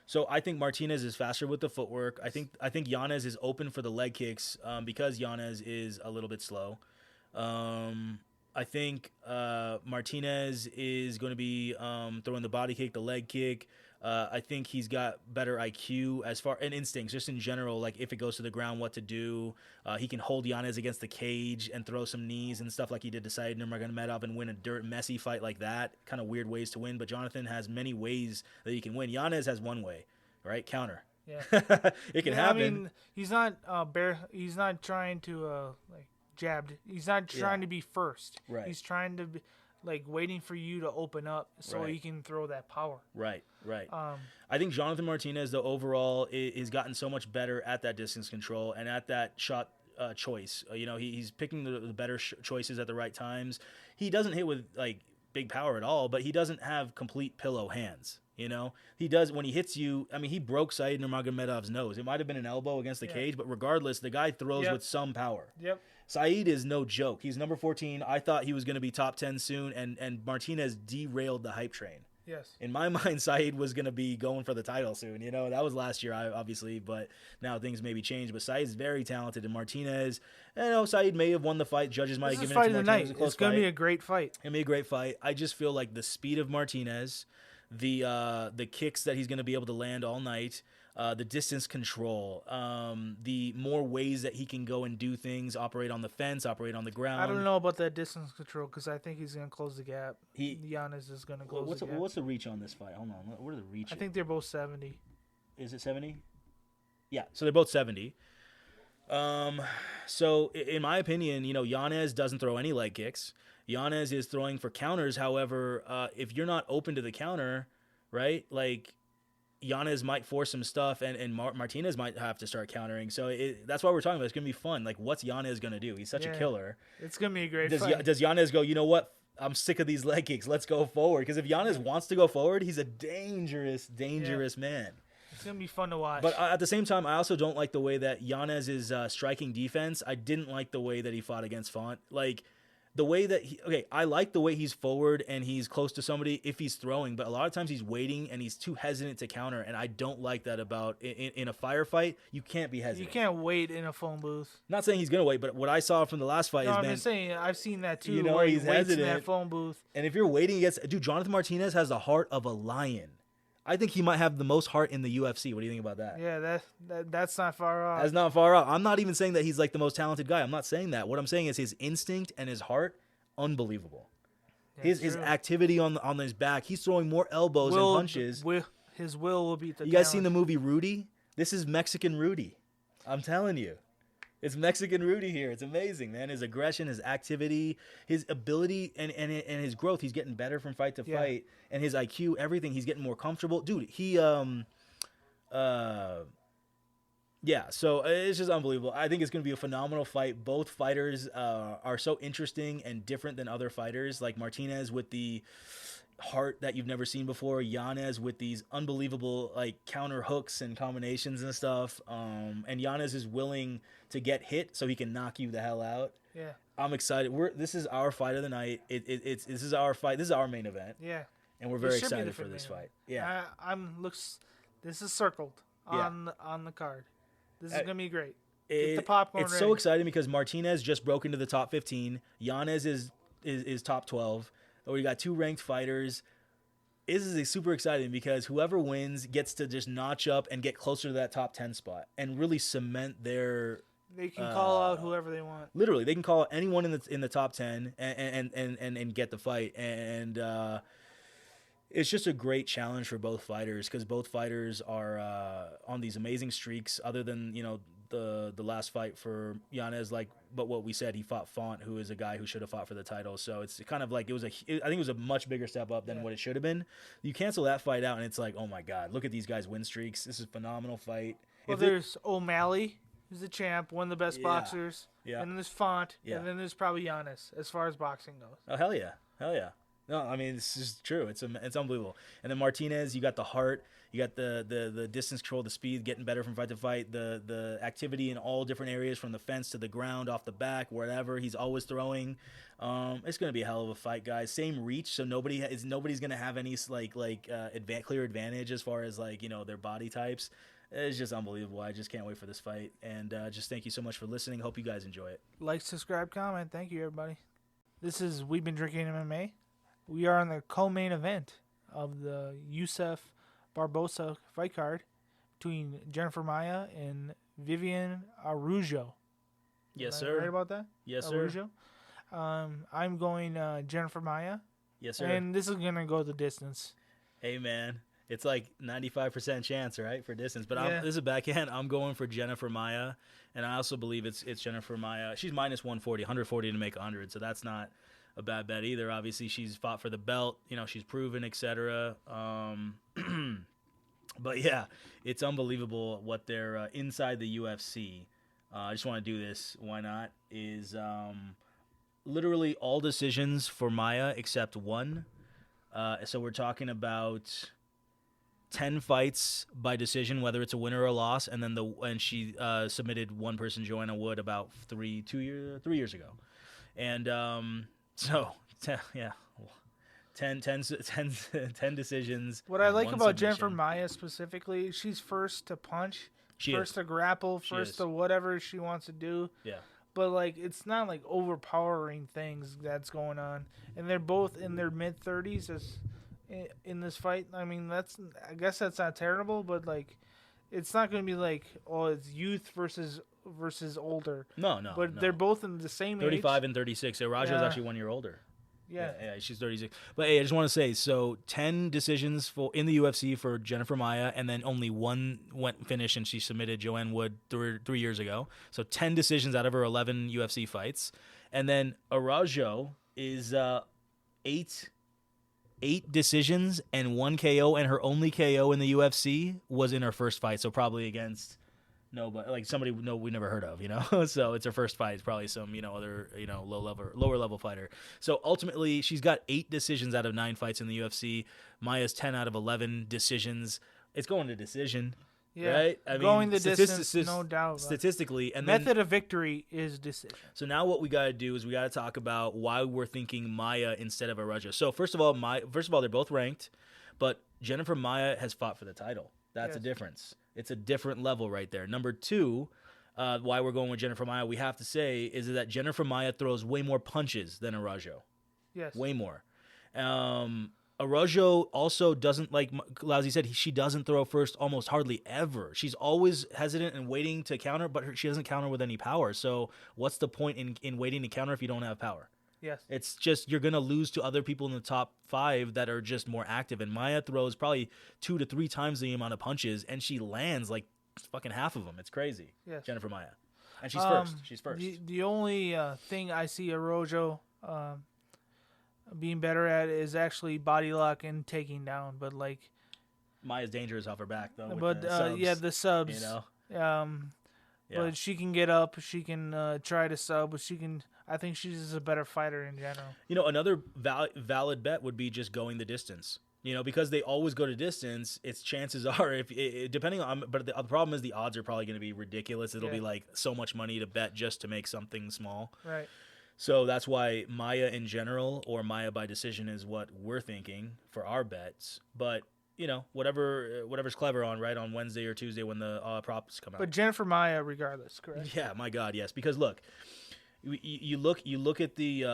So I think Martinez is faster with the footwork. I think Yanez is open for the leg kicks because Yanez is a little bit slow. I think Martinez is going to be throwing the body kick, the leg kick. I think he's got better IQ and instincts, just in general. Like if it goes to the ground, what to do. He can hold Yanez against the cage and throw some knees and stuff like he did to Said Nurmagomedov and win a messy fight like that. Kind of weird ways to win, but Jonathan has many ways that he can win. Yanez has one way, right? Counter. Yeah, it can happen. I mean, he's not He's not trying to jabbed. He's not trying to be first. Right. He's trying to like waiting for you to open up so he can throw that power. Right. I think Jonathan Martinez, though, overall, has gotten so much better at that distance control and at that shot choice. He's picking the better choices at the right times. He doesn't hit with like big power at all, but he doesn't have complete pillow hands. He does when he hits you. I mean, he broke Said Nurmagomedov's nose. It might have been an elbow against the cage, but regardless, the guy throws with some power. Yep. Said is no joke. He's number 14. I thought he was going to be top 10 soon, and Martinez derailed the hype train. Yes. In my mind, Said was going to be going for the title soon. That was last year, obviously, but now things maybe changed. But Said's very talented, and Martinez, Said may have won the fight. Judges might have given it to Martinez. It's going to be a great fight. It's going to be a great fight. I just feel like the speed of Martinez, the kicks that he's going to be able to land all night, the distance control, the more ways that he can go and do things, operate on the fence, operate on the ground. I don't know about that distance control because I think he's going to close the gap. Yanez is going to close the gap. What's the reach on this fight? Hold on. What are the reach? I think they're both 70. Is it 70? Yeah, so they're both 70. So in my opinion, Yanez doesn't throw any leg kicks. Yanez is throwing for counters. However, if you're not open to the counter, right, like Yanez might force some stuff, and Martinez might have to start countering. So that's why we're talking about. It's going to be fun. Like, what's Yanez going to do? He's such a killer. It's going to be a great fight. Does Yanez go, you know what? I'm sick of these leg kicks. Let's go forward. Because if Yanez wants to go forward, he's a dangerous man. It's going to be fun to watch. But at the same time, I also don't like the way that Yanez is striking defense. I didn't like the way that he fought against Font. Like, the way that I like the way he's forward and he's close to somebody if he's throwing, but a lot of times he's waiting and he's too hesitant to counter, and I don't like that about in a firefight. You can't be hesitant. You can't wait in a phone booth. Not saying he's gonna wait, but what I saw from the last fight I'm just saying I've seen that too. Where he's hesitant in that phone booth. And if you're waiting against, Jonathan Martinez has the heart of a lion. I think he might have the most heart in the UFC. What do you think about that? Yeah, that's not far off. That's not far off. I'm not even saying that he's like the most talented guy. I'm not saying that. What I'm saying is his instinct and his heart, unbelievable. His activity on his back. He's throwing more elbows and punches. His will beat the. You guys seen the movie Rudy? This is Mexican Rudy. I'm telling you. It's Mexican Rudy here. It's amazing, man. His aggression, his activity, his ability, and his growth. He's getting better from fight to fight. And his IQ, everything. He's getting more comfortable. Dude, so it's just unbelievable. I think it's going to be a phenomenal fight. Both fighters are so interesting and different than other fighters. Like Martinez with the heart that you've never seen before. Yanez with these unbelievable like counter hooks and combinations and stuff. And Yanez is willing to get hit so he can knock you the hell out. Yeah, I'm excited. This is our fight of the night. This is our fight. This is our main event. Yeah, and we're very excited for this fight. Yeah, This is circled on the card. This is gonna be great. Get the popcorn It's ready. so exciting because Martinez just broke into the top 15. Yanez is top 12. We got two ranked fighters. This is super exciting because whoever wins gets to just notch up and get closer to that top 10 spot and really cement their. They can call out whoever they want. Literally, they can call out anyone in the top 10 and get the fight. And it's just a great challenge for both fighters because both fighters are on these amazing streaks. Other than the last fight for Yanez, but what we said, he fought Font, who is a guy who should have fought for the title. So it's kind of like I think it was a much bigger step up than what it should have been. You cancel that fight out, and it's like, oh my God, look at these guys' win streaks. This is a phenomenal fight. Well, there's O'Malley, who's the champ, one of the best boxers. Yeah. And then there's Font, and then there's probably Yanez as far as boxing goes. Oh hell yeah. No, I mean this is true. It's unbelievable. And then Martinez, you got the heart, you got the distance control, the speed, getting better from fight to fight, the activity in all different areas from the fence to the ground, off the back, wherever. He's always throwing. It's gonna be a hell of a fight, guys. Same reach, so nobody's gonna have any clear advantage as far as their body types. It's just unbelievable. I just can't wait for this fight. And just thank you so much for listening. Hope you guys enjoy it. Like, subscribe, comment. Thank you, everybody. This is We've Been Drinking MMA. We are on the co-main event of the Yusuff Barboza fight card between Jennifer Maia and Viviane Araujo. Yes, Am I sir. right about that? Yes, Araujo. Sir. I'm going Jennifer Maia. Yes, sir. And this is going to go the distance. Hey, man. It's like 95% chance, right, for distance. But this is a backhand. I'm going for Jennifer Maia, and I also believe it's Jennifer Maia. She's minus 140 to make 100, so that's not a bad bet either. Obviously, she's fought for the belt. She's proven, etc. But yeah, it's unbelievable what they're inside the UFC. I just want to do this. Why not? Is literally all decisions for Maia except one. So we're talking about 10 fights by decision, whether it's a winner or a loss, and then she submitted one person, Joanna Wood, about 3 years ago, and so 10 decisions. What I like about submission. Jennifer Maia specifically, she's first to punch, first to grapple, first to whatever she wants to do. Yeah. But it's not overpowering things that's going on, and they're both in their mid-30s in this fight. I mean, I guess that's not terrible, but it's not going to be it's youth versus older. No. But they're both in the same 35 age. and 36. Araujo is actually 1 year older. Yeah, she's 36. But hey, I just want to say, so 10 decisions in the UFC for Jennifer Maia, and then only one went finished, and she submitted Joanne Wood 3 years ago. So 10 decisions out of her 11 UFC fights, and then Araujo is 8 decisions and 1 KO, and her only KO in the UFC was in her first fight. So probably against nobody, somebody we never heard of, So it's her first fight. It's probably some other lower level fighter. So ultimately, she's got 8 decisions out of 9 fights in the UFC. Maia's 10 out of 11 decisions. It's going to decision, right? Going the distance, no doubt. Statistically, and method of victory is decision. So now what we got to do is we got to talk about why we're thinking Maia instead of Araujo. So first of all, they're both ranked, but Jennifer Maia has fought for the title. That's a difference. It's a different level right there. Number 2, why we're going with Jennifer Maia, we have to say, is that Jennifer Maia throws way more punches than Araujo. Yes. Way more. Araujo also doesn't, like Lousy said, she doesn't throw first almost hardly ever. She's always hesitant and waiting to counter, but she doesn't counter with any power. So what's the point in waiting to counter if you don't have power? Yes. It's just you're going to lose to other people in the top 5 that are just more active. And Maia throws probably 2 to 3 times the amount of punches, and she lands fucking half of them. It's crazy. Yes. Jennifer Maia. And she's first. She's first. The only thing I see Araujo being better at is actually body lock and taking down. But Maia's dangerous off her back, though. But the subs. But she can get up. She can try to sub. But I think she's just a better fighter in general. Another valid bet would be just going the distance. Because they always go to distance, its chances are, depending on, but the problem is the odds are probably going to be ridiculous. It'll be so much money to bet just to make something small. Right. So that's why Maia in general or Maia by decision is what we're thinking for our bets. But whatever's clever on Wednesday or Tuesday when the props come out. But Jennifer Maia, regardless, correct? Yeah, my God, yes. Because look, you look at the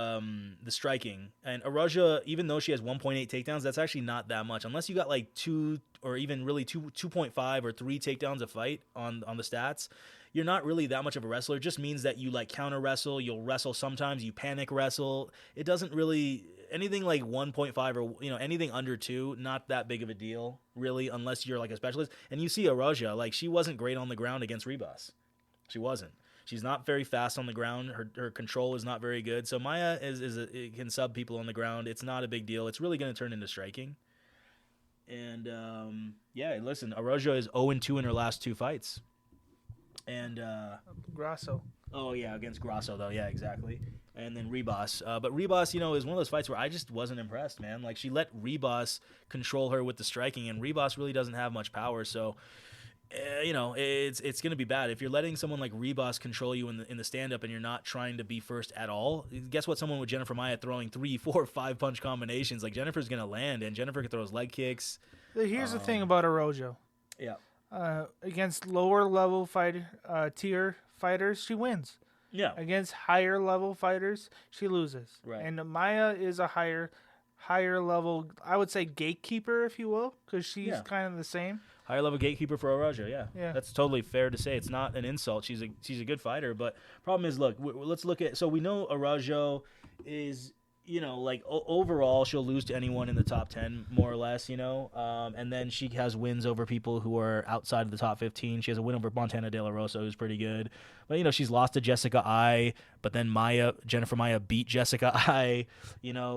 striking, and Araujo, even though she has 1.8 takedowns, that's actually not that much unless you got 2 or even really 2.5 or 3 takedowns a fight on the stats. You're not really that much of a wrestler. It just means that you counter wrestle, you'll wrestle sometimes, you panic wrestle. It doesn't really anything 1.5 or anything under 2, not that big of a deal really, unless you're a specialist. And you see Araujo, she wasn't great on the ground against Ribas. She wasn't. She's not very fast on the ground. Her control is not very good. So Maia can sub people on the ground. It's not a big deal. It's really going to turn into striking. And listen, Araujo is 0-2 in her last 2 fights. And Grasso. Oh yeah, against Grasso though. Yeah, exactly. And then Ribas. But Ribas, is one of those fights where I just wasn't impressed, man. She let Ribas control her with the striking, and Ribas really doesn't have much power. So it's going to be bad if you're letting someone like Ribas control you in the stand up, and you're not trying to be first at all. Guess what? Someone with Jennifer Maia throwing 3, 4, 5 punch combinations, Jennifer's going to land, and Jennifer can throw his leg kicks. Here's the thing about Araujo. Yeah. Against lower level tier fighters, she wins. Yeah. Against higher level fighters, she loses. Right. And Maia is a higher level, I would say gatekeeper, if you will, because she's kind of the same. Higher level gatekeeper for Araujo, yeah. That's totally fair to say. It's not an insult. She's a good fighter, but problem is, look, let's look at. So we know Araujo is like overall, she'll lose to anyone in the top 10, more or less, and then she has wins over people who are outside of the top 15. She has a win over Montana De La Rosa, who's pretty good. But, she's lost to Jessica I, but then Jennifer Maia beat Jessica I.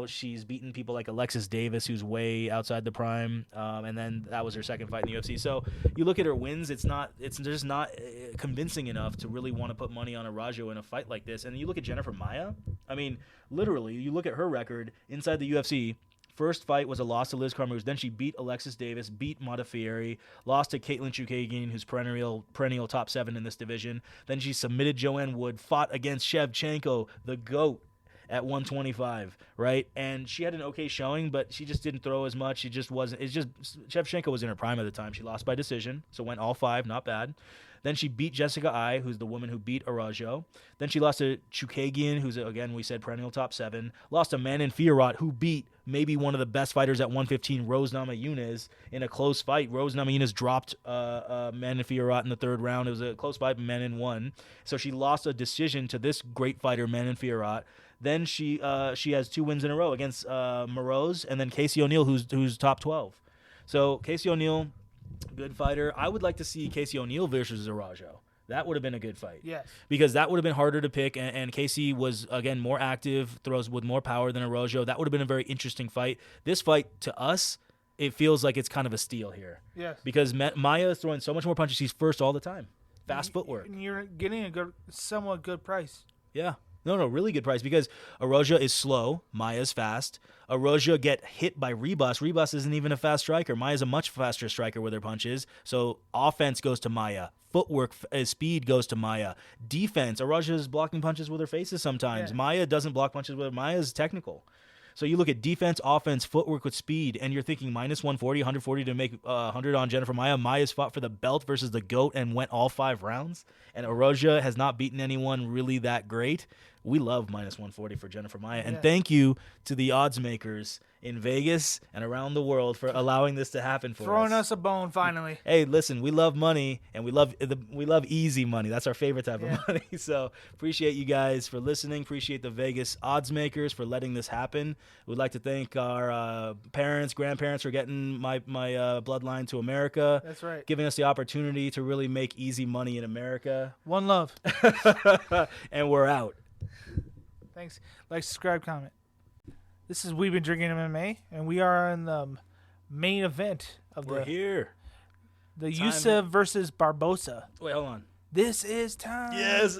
She's beaten people like Alexis Davis, who's way outside the prime, and then that was her second fight in the UFC. So you look at her wins, it's just not convincing enough to really want to put money on Araujo in a fight like this. And you look at Jennifer Maia, I mean, literally, you look at her record inside the UFC. First fight was a loss to Liz Carmouche. Then she beat Alexis Davis, beat Modafferi, lost to Caitlin Chookagian, who's perennial top 7 in this division. Then she submitted Joanne Wood, fought against Shevchenko, the GOAT, at 125, right? And she had an okay showing, but she just didn't throw as much. She just wasn't. Shevchenko was in her prime at the time. She lost by decision, so went all 5, not bad. Then she beat Jessica I, who's the woman who beat Araujo. Then she lost to Chookagian, who's, again, we said perennial top 7. Lost to Manon Fiorot, who beat maybe one of the best fighters at 115, Rose Namajunas, in a close fight. Rose Namajunas dropped Manon Fiorot in the 3rd round. It was a close fight, but Manon won. So she lost a decision to this great fighter, Manon Fiorot. Then she has 2 wins in a row against Moroz, and then Casey O'Neill, who's top 12. So Casey O'Neill, good fighter. I would like to see Casey O'Neill versus Araujo. That would have been a good fight. Yes. Because that would have been harder to pick, and Casey was, again, more active, throws with more power than Araujo. That would have been a very interesting fight. This fight, to us, it feels like it's kind of a steal here. Yes. Because Maia is throwing so much more punches. She's first all the time. Fast footwork. And you're getting a somewhat good price. Yeah. No, really good price because Araujo is slow, Maia's fast. Araujo get hit by Rebus. Rebus isn't even a fast striker. Maia's a much faster striker with her punches. So offense goes to Maia. Footwork, speed goes to Maia. Defense, Araujo is blocking punches with her faces sometimes. Yeah. Maia doesn't block punches with her. Maia's technical. So you look at defense, offense, footwork with speed, and you're thinking minus 140, 140 to make 100 on Jennifer Maia. Maia's fought for the belt versus the GOAT and went all 5 rounds. And Araujo has not beaten anyone really that great. We love minus 140 for Jennifer Maia. And thank you to the odds makers in Vegas and around the world for allowing this to happen for us. Throwing us a bone, finally. Hey, listen, we love money, and we love easy money. That's our favorite type of money. So appreciate you guys for listening. Appreciate the Vegas odds makers for letting this happen. We'd like to thank our parents, grandparents for getting my bloodline to America. That's right. Giving us the opportunity to really make easy money in America. One love. And we're out. Thanks. Like, subscribe, comment. This is We've Been Drinking MMA, and we are in the main event of We're here. The Yusuff versus Barboza. Wait, hold on. This is time. Yes.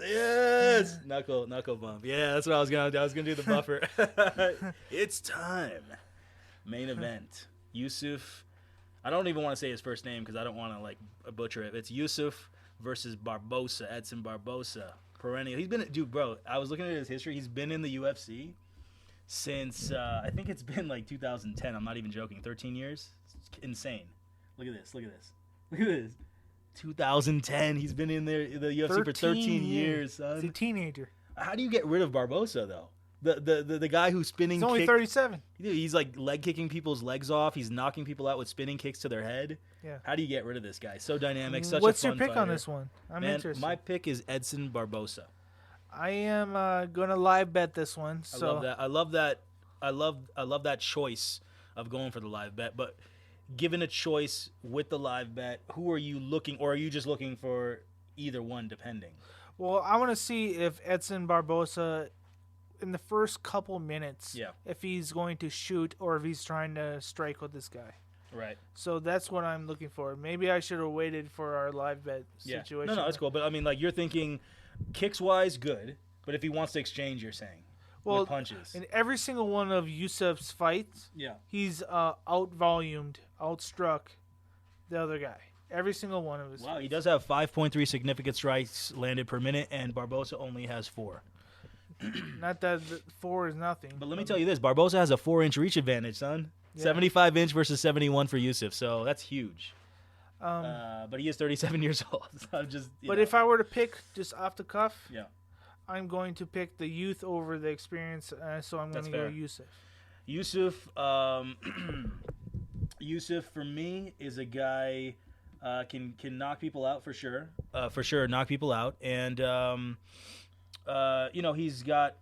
Knuckle bump. Yeah, that's what I was gonna do. I was gonna do the buffer. It's time. Main event. Yusuff. I don't even want to say his first name because I don't want to butcher it. It's Yusuff versus Barboza. Edson Barboza. Perennial. He's been, dude, bro. I was looking at his history. He's been in the UFC since I think it's been 2010. I'm not even joking. 13 years. It's insane. Look at this. 2010. He's been in the UFC for 13 years, son. He's a teenager. How do you get rid of Barboza though? The guy who's spinning. He's only 37. Dude, he's leg kicking people's legs off. He's knocking people out with spinning kicks to their head. Yeah. How do you get rid of this guy? So dynamic, such What's a fun your pick fighter. on this one? I'm interested. My pick is Edson Barboza. I am going to live bet this one. So I love that. I love that choice of going for the live bet. But given a choice with the live bet, who are you looking, or are you just looking for either one, depending? Well, I want to see if Edson Barboza, in the first couple minutes, if he's going to shoot or if he's trying to strike with this guy. Right. So that's what I'm looking for. Maybe I should have waited for our live bet situation. No, that's cool. But I mean, you're thinking kicks wise, good. But if he wants to exchange, you're saying with punches. In every single one of Yusuff's fights, he's out-volumed, outstruck the other guy. Every single one of his. Wow, he does have 5.3 significant strikes landed per minute, and Barboza only has 4. Not that 4 is nothing. But let me tell you this: Barboza has a 4-inch reach advantage, son. 75-inch versus 71 for Yusuff, so that's huge. But he is 37 years old. So I'm just. But if I were to pick just off the cuff, I'm going to pick the youth over the experience, so I'm going to go Yusuff. Yusuff for me is a guy can knock people out for sure, knock people out, and he's got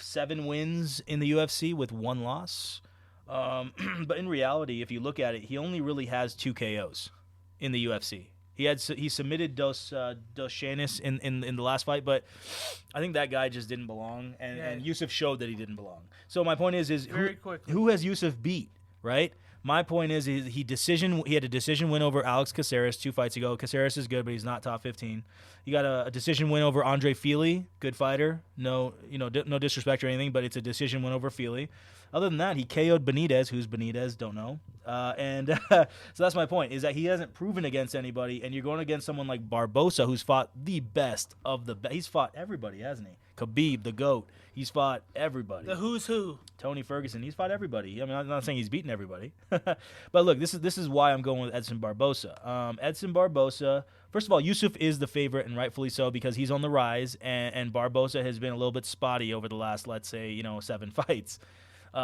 7 wins in the UFC with 1 loss. But in reality, if you look at it, he only really has 2 KOs in the UFC. He submitted Dos Chairez in the last fight, but I think that guy just didn't belong, and Yusuff showed that he didn't belong. So my point is who has Yusuff beat, right? My point is he had a decision win over Chairez 2 fights ago. Chairez is good, but he's not top 15. He got a decision win over Andre Fili, good fighter. No disrespect or anything, but it's a decision win over Fili. Other than that, he KO'd Benitez. Who's Benitez? Don't know. So that's my point, is that he hasn't proven against anybody, and you're going against someone like Barboza, who's fought the best of the best. He's fought everybody, hasn't he? Khabib, the GOAT. He's fought everybody. The who's who. Tony Ferguson. He's fought everybody. I mean, I'm not saying he's beaten everybody. But look, this is why I'm going with Edson Barboza. Edson Barboza, first of all, Yusuff is the favorite, and rightfully so, because he's on the rise, and Barboza has been a little bit spotty over the last, let's say, 7 fights. He's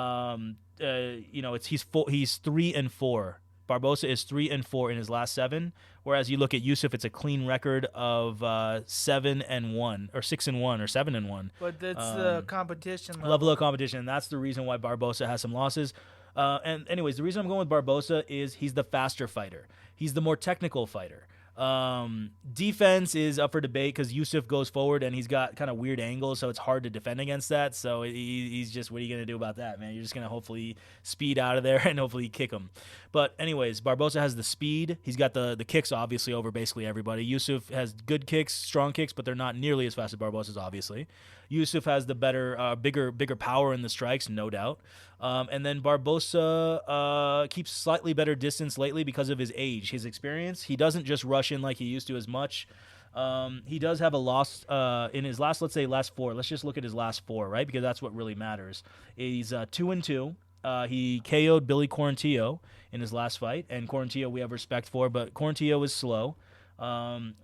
3-4. Barboza is 3-4 in his last 7, whereas you look at Yusuff, it's a clean record of 7-1 or 6-1 or 7-1. But that's the competition level of competition. And that's the reason why Barboza has some losses. And anyways, the reason I'm going with Barboza is he's the faster fighter. He's the more technical fighter. Defense is up for debate because Yusuff goes forward and he's got kind of weird angles, so it's hard to defend against that. So he's just, what are you going to do about that, man? You're just going to hopefully speed out of there and hopefully kick him. But anyways, Barboza has the speed. He's got the kicks, obviously, over basically everybody. Yusuff has good kicks, strong kicks, but they're not nearly as fast as Barboza's, obviously. Yusuff has the better, bigger power in the strikes, no doubt. And then Barboza keeps slightly better distance lately because of his age, his experience. He doesn't just rush in like he used to as much. He does have a loss in his last 4. Let's just look at his last 4, right? Because that's what really matters. He's 2-2. He KO'd Billy Quarantillo in his last fight, and Quarantillo we have respect for, but Quarantillo is slow. And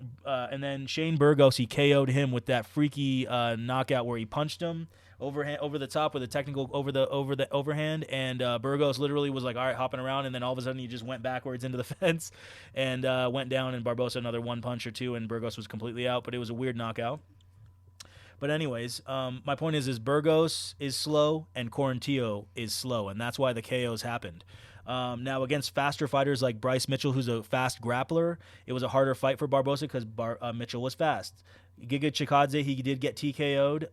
then Shane Burgos, he KO'd him with that freaky knockout where he punched him over the top with a technical over the overhand, and Burgos literally was like, all right, hopping around, and then all of a sudden he just went backwards into the fence and went down, and Barboza another 1 punch or 2, and Burgos was completely out, but it was a weird knockout. But anyways, my point is Burgos is slow and Quarantillo is slow, and that's why the KOs happened. Now, against faster fighters like Bryce Mitchell, who's a fast grappler, it was a harder fight for Barboza because Mitchell was fast. Giga Chikadze, he did get TKO'd.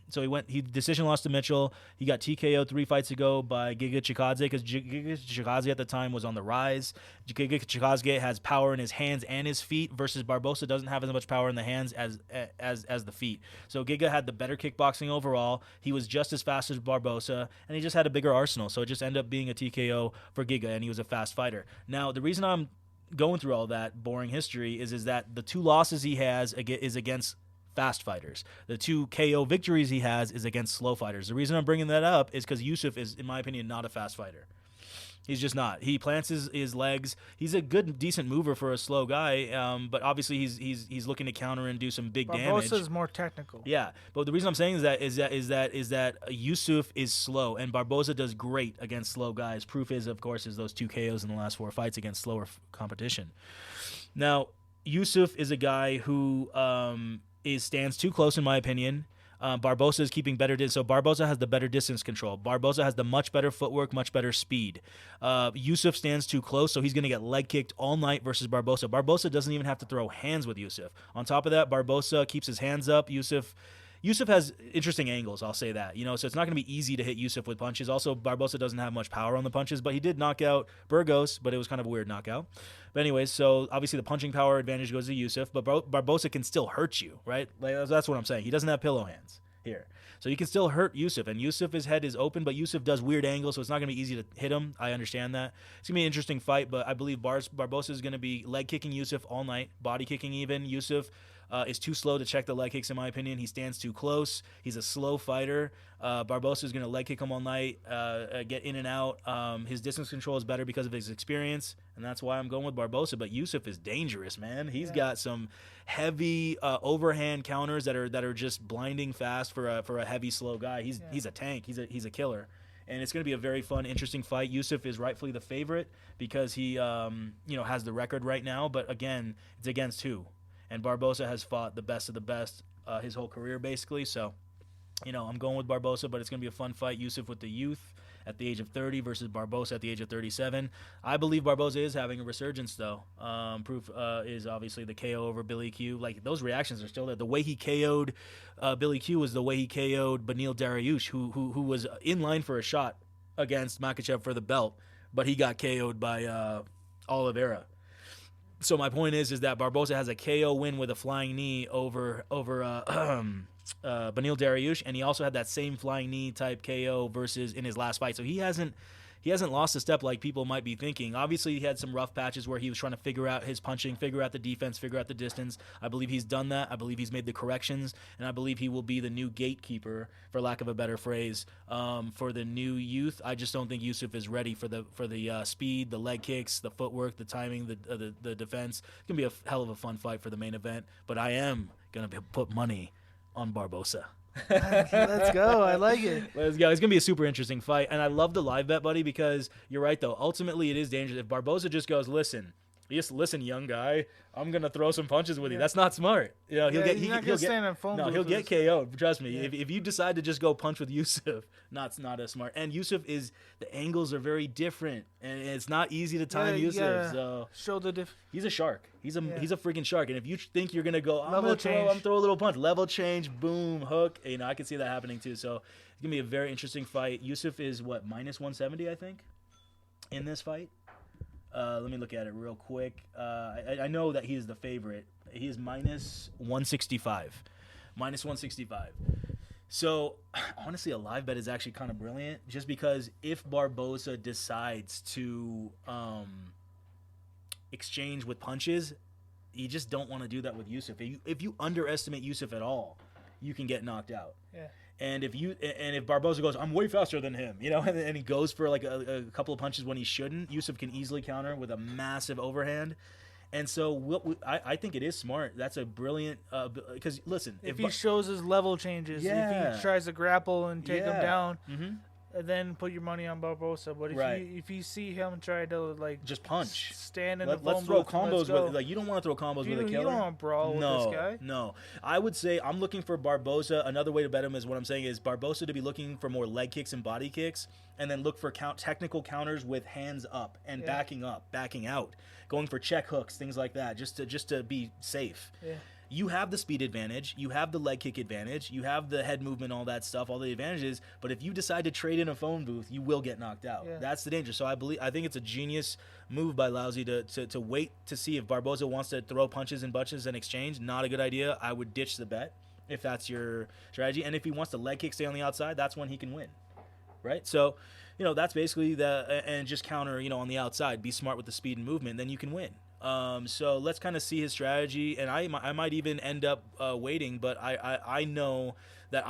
So he decision lost to Mitchell. He got TKO'd 3 fights ago by Giga Chikadze because Giga Chikadze at the time was on the rise. Giga Chikadze has power in his hands and his feet versus Barboza doesn't have as much power in the hands as the feet. So Giga had the better kickboxing overall. He was just as fast as Barboza, and he just had a bigger arsenal. So it just ended up being a TKO for Giga, and he was a fast fighter. Now, the reason I'm going through all that boring history is that the 2 losses he has is against fast fighters. The 2 KO victories he has is against slow fighters. The reason I'm bringing that up is because Yusuff is, in my opinion, not a fast fighter. He's just not. He plants his legs. He's a good, decent mover for a slow guy, but obviously he's looking to counter and do some big damage. Barboza's more technical. Yeah, but the reason I'm saying is that Yusuff is slow, and Barboza does great against slow guys. Proof is, of course, those 2 KOs in the last 4 fights against slower competition. Now, Yusuff is a guy who stands too close, in my opinion. Barboza is keeping better distance. So Barboza has the better distance control. Barboza has the much better footwork, much better speed. Yusuff stands too close, so he's going to get leg kicked all night versus Barboza. Barboza doesn't even have to throw hands with Yusuff. On top of that, Barboza keeps his hands up. Yusuff has interesting angles, I'll say that. So it's not going to be easy to hit Yusuff with punches. Also, Barboza doesn't have much power on the punches, but he did knock out Burgos, but it was kind of a weird knockout. But anyways, so obviously the punching power advantage goes to Yusuff, but Barboza can still hurt you, right? Like, that's what I'm saying. He doesn't have pillow hands here. So you can still hurt Yusuff, and Yusuff's head is open, but Yusuff does weird angles, so it's not going to be easy to hit him. I understand that. It's going to be an interesting fight, but I believe Barboza is going to be leg kicking Yusuff all night, body kicking even. Yusuff is too slow to check the leg kicks, in my opinion. He stands too close. He's a slow fighter. Barboza is going to leg kick him all night, get in and out. His distance control is better because of his experience, and that's why I'm going with Barboza. But Yusuff is dangerous, man. He's got some heavy overhand counters that are just blinding fast for a heavy, slow guy. He's a tank. He's a killer. And it's going to be a very fun, interesting fight. Yusuff is rightfully the favorite because he has the record right now. But again, it's against who? And Barboza has fought the best of the best his whole career, basically. So I'm going with Barboza, but it's going to be a fun fight. Yusuff with the youth at the age of 30 versus Barboza at the age of 37. I believe Barboza is having a resurgence, though. Proof is obviously the KO over Billy Q. Like, those reactions are still there. The way he KO'd Billy Q was the way he KO'd Beneil Dariush, who was in line for a shot against Makhachev for the belt, but he got KO'd by Oliveira. So my point is that Barboza has a KO win with a flying knee over Beneil Dariush, and he also had that same flying knee type KO versus in his last fight. So he hasn't lost a step like people might be thinking. Obviously, he had some rough patches where he was trying to figure out his punching, figure out the defense, figure out the distance. I believe he's done that. I believe he's made the corrections, and I believe he will be the new gatekeeper, for lack of a better phrase, for the new youth. I just don't think Yusuff is ready for the speed, the leg kicks, the footwork, the timing, the defense. It's gonna be a hell of a fun fight for the main event, but I am gonna put money on Barboza. Let's go. I like it. Let's go. It's going to be a super interesting fight. And I love the live bet, buddy, because you're right, though. Ultimately, it is dangerous. If Barboza just goes, listen, young guy, I'm going to throw some punches with you. That's not smart. He'll get KO'd. Trust me. Yeah. If you decide to just go punch with Yusuff, not as smart. And Yusuff the angles are very different. And it's not easy to time Yusuff. So show the he's a shark. He's a freaking shark. And if you think you're going to go, I'm going to throw a little punch, level change, boom, hook. I can see that happening too. So it's going to be a very interesting fight. Yusuff is minus 170, I think, in this fight. Let me look at it real quick. I know that he is the favorite. He is minus 165. Minus 165. So, honestly, a live bet is actually kind of brilliant, just because if Barboza decides to exchange with punches, you just don't want to do that with Yusuff. If you underestimate Yusuff at all, you can get knocked out. Yeah. And if Barboza goes, I'm way faster than him, and he goes for like a couple of punches when he shouldn't, Yusuff can easily counter with a massive overhand. And so I think it is smart. That's a brilliant because listen, if he shows his level changes, if he tries to grapple and take him down, then put your money on Barboza. But if you see him try to just punch, stand in let's throw combos with you don't want to throw combos with a killer. You don't want to brawl with this guy. No, I would say I'm looking for Barboza. Another way to bet him is what I'm saying is Barboza to be looking for more leg kicks and body kicks, and then look for technical counters with hands up and backing up, backing out, going for check hooks, things like that, just to be safe. Yeah. You have the speed advantage, you have the leg kick advantage, you have the head movement, all that stuff, all the advantages. But if you decide to trade in a phone booth, you will get knocked out. Yeah. That's the danger. So I think it's a genius move by Lousy to wait to see if Barboza wants to throw punches and bunches and exchange. Not a good idea. I would ditch the bet if that's your strategy. And if he wants to leg kick, stay on the outside, that's when he can win. Right? So, that's basically and just counter, on the outside. Be smart with the speed and movement, then you can win. So let's kind of see his strategy, and I might even end up waiting, but I know that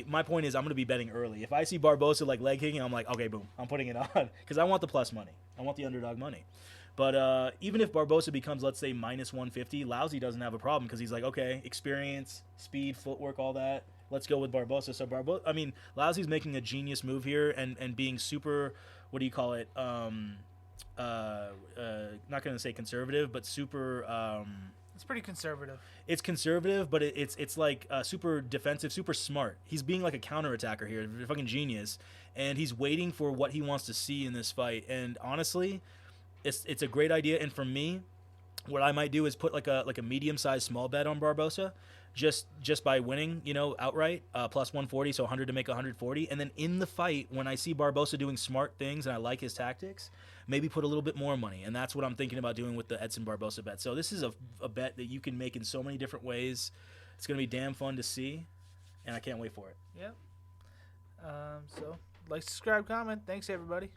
my point is I'm going to be betting early. If I see Barboza leg kicking, I'm like, okay, boom, I'm putting it on, because I want the plus money. I want the underdog money. But even if Barboza becomes, let's say, minus 150, Lousy doesn't have a problem, because he's like, okay, experience, speed, footwork, all that. Let's go with Barboza. So Lousy's making a genius move here and being super, what do you call it? Not going to say conservative, but super. It's pretty conservative. It's conservative, but it's like super defensive, super smart. He's being like a counterattacker here, fucking genius, and he's waiting for what he wants to see in this fight. And honestly, it's a great idea. And for me, what I might do is put like a medium-sized small bet on Barboza. Just by winning, outright, plus 140, so 100 to make 140. And then in the fight, when I see Barboza doing smart things and I like his tactics, maybe put a little bit more money. And that's what I'm thinking about doing with the Edson Barboza bet. So this is a bet that you can make in so many different ways. It's going to be damn fun to see, and I can't wait for it. Yep. So, like, subscribe, comment. Thanks, everybody.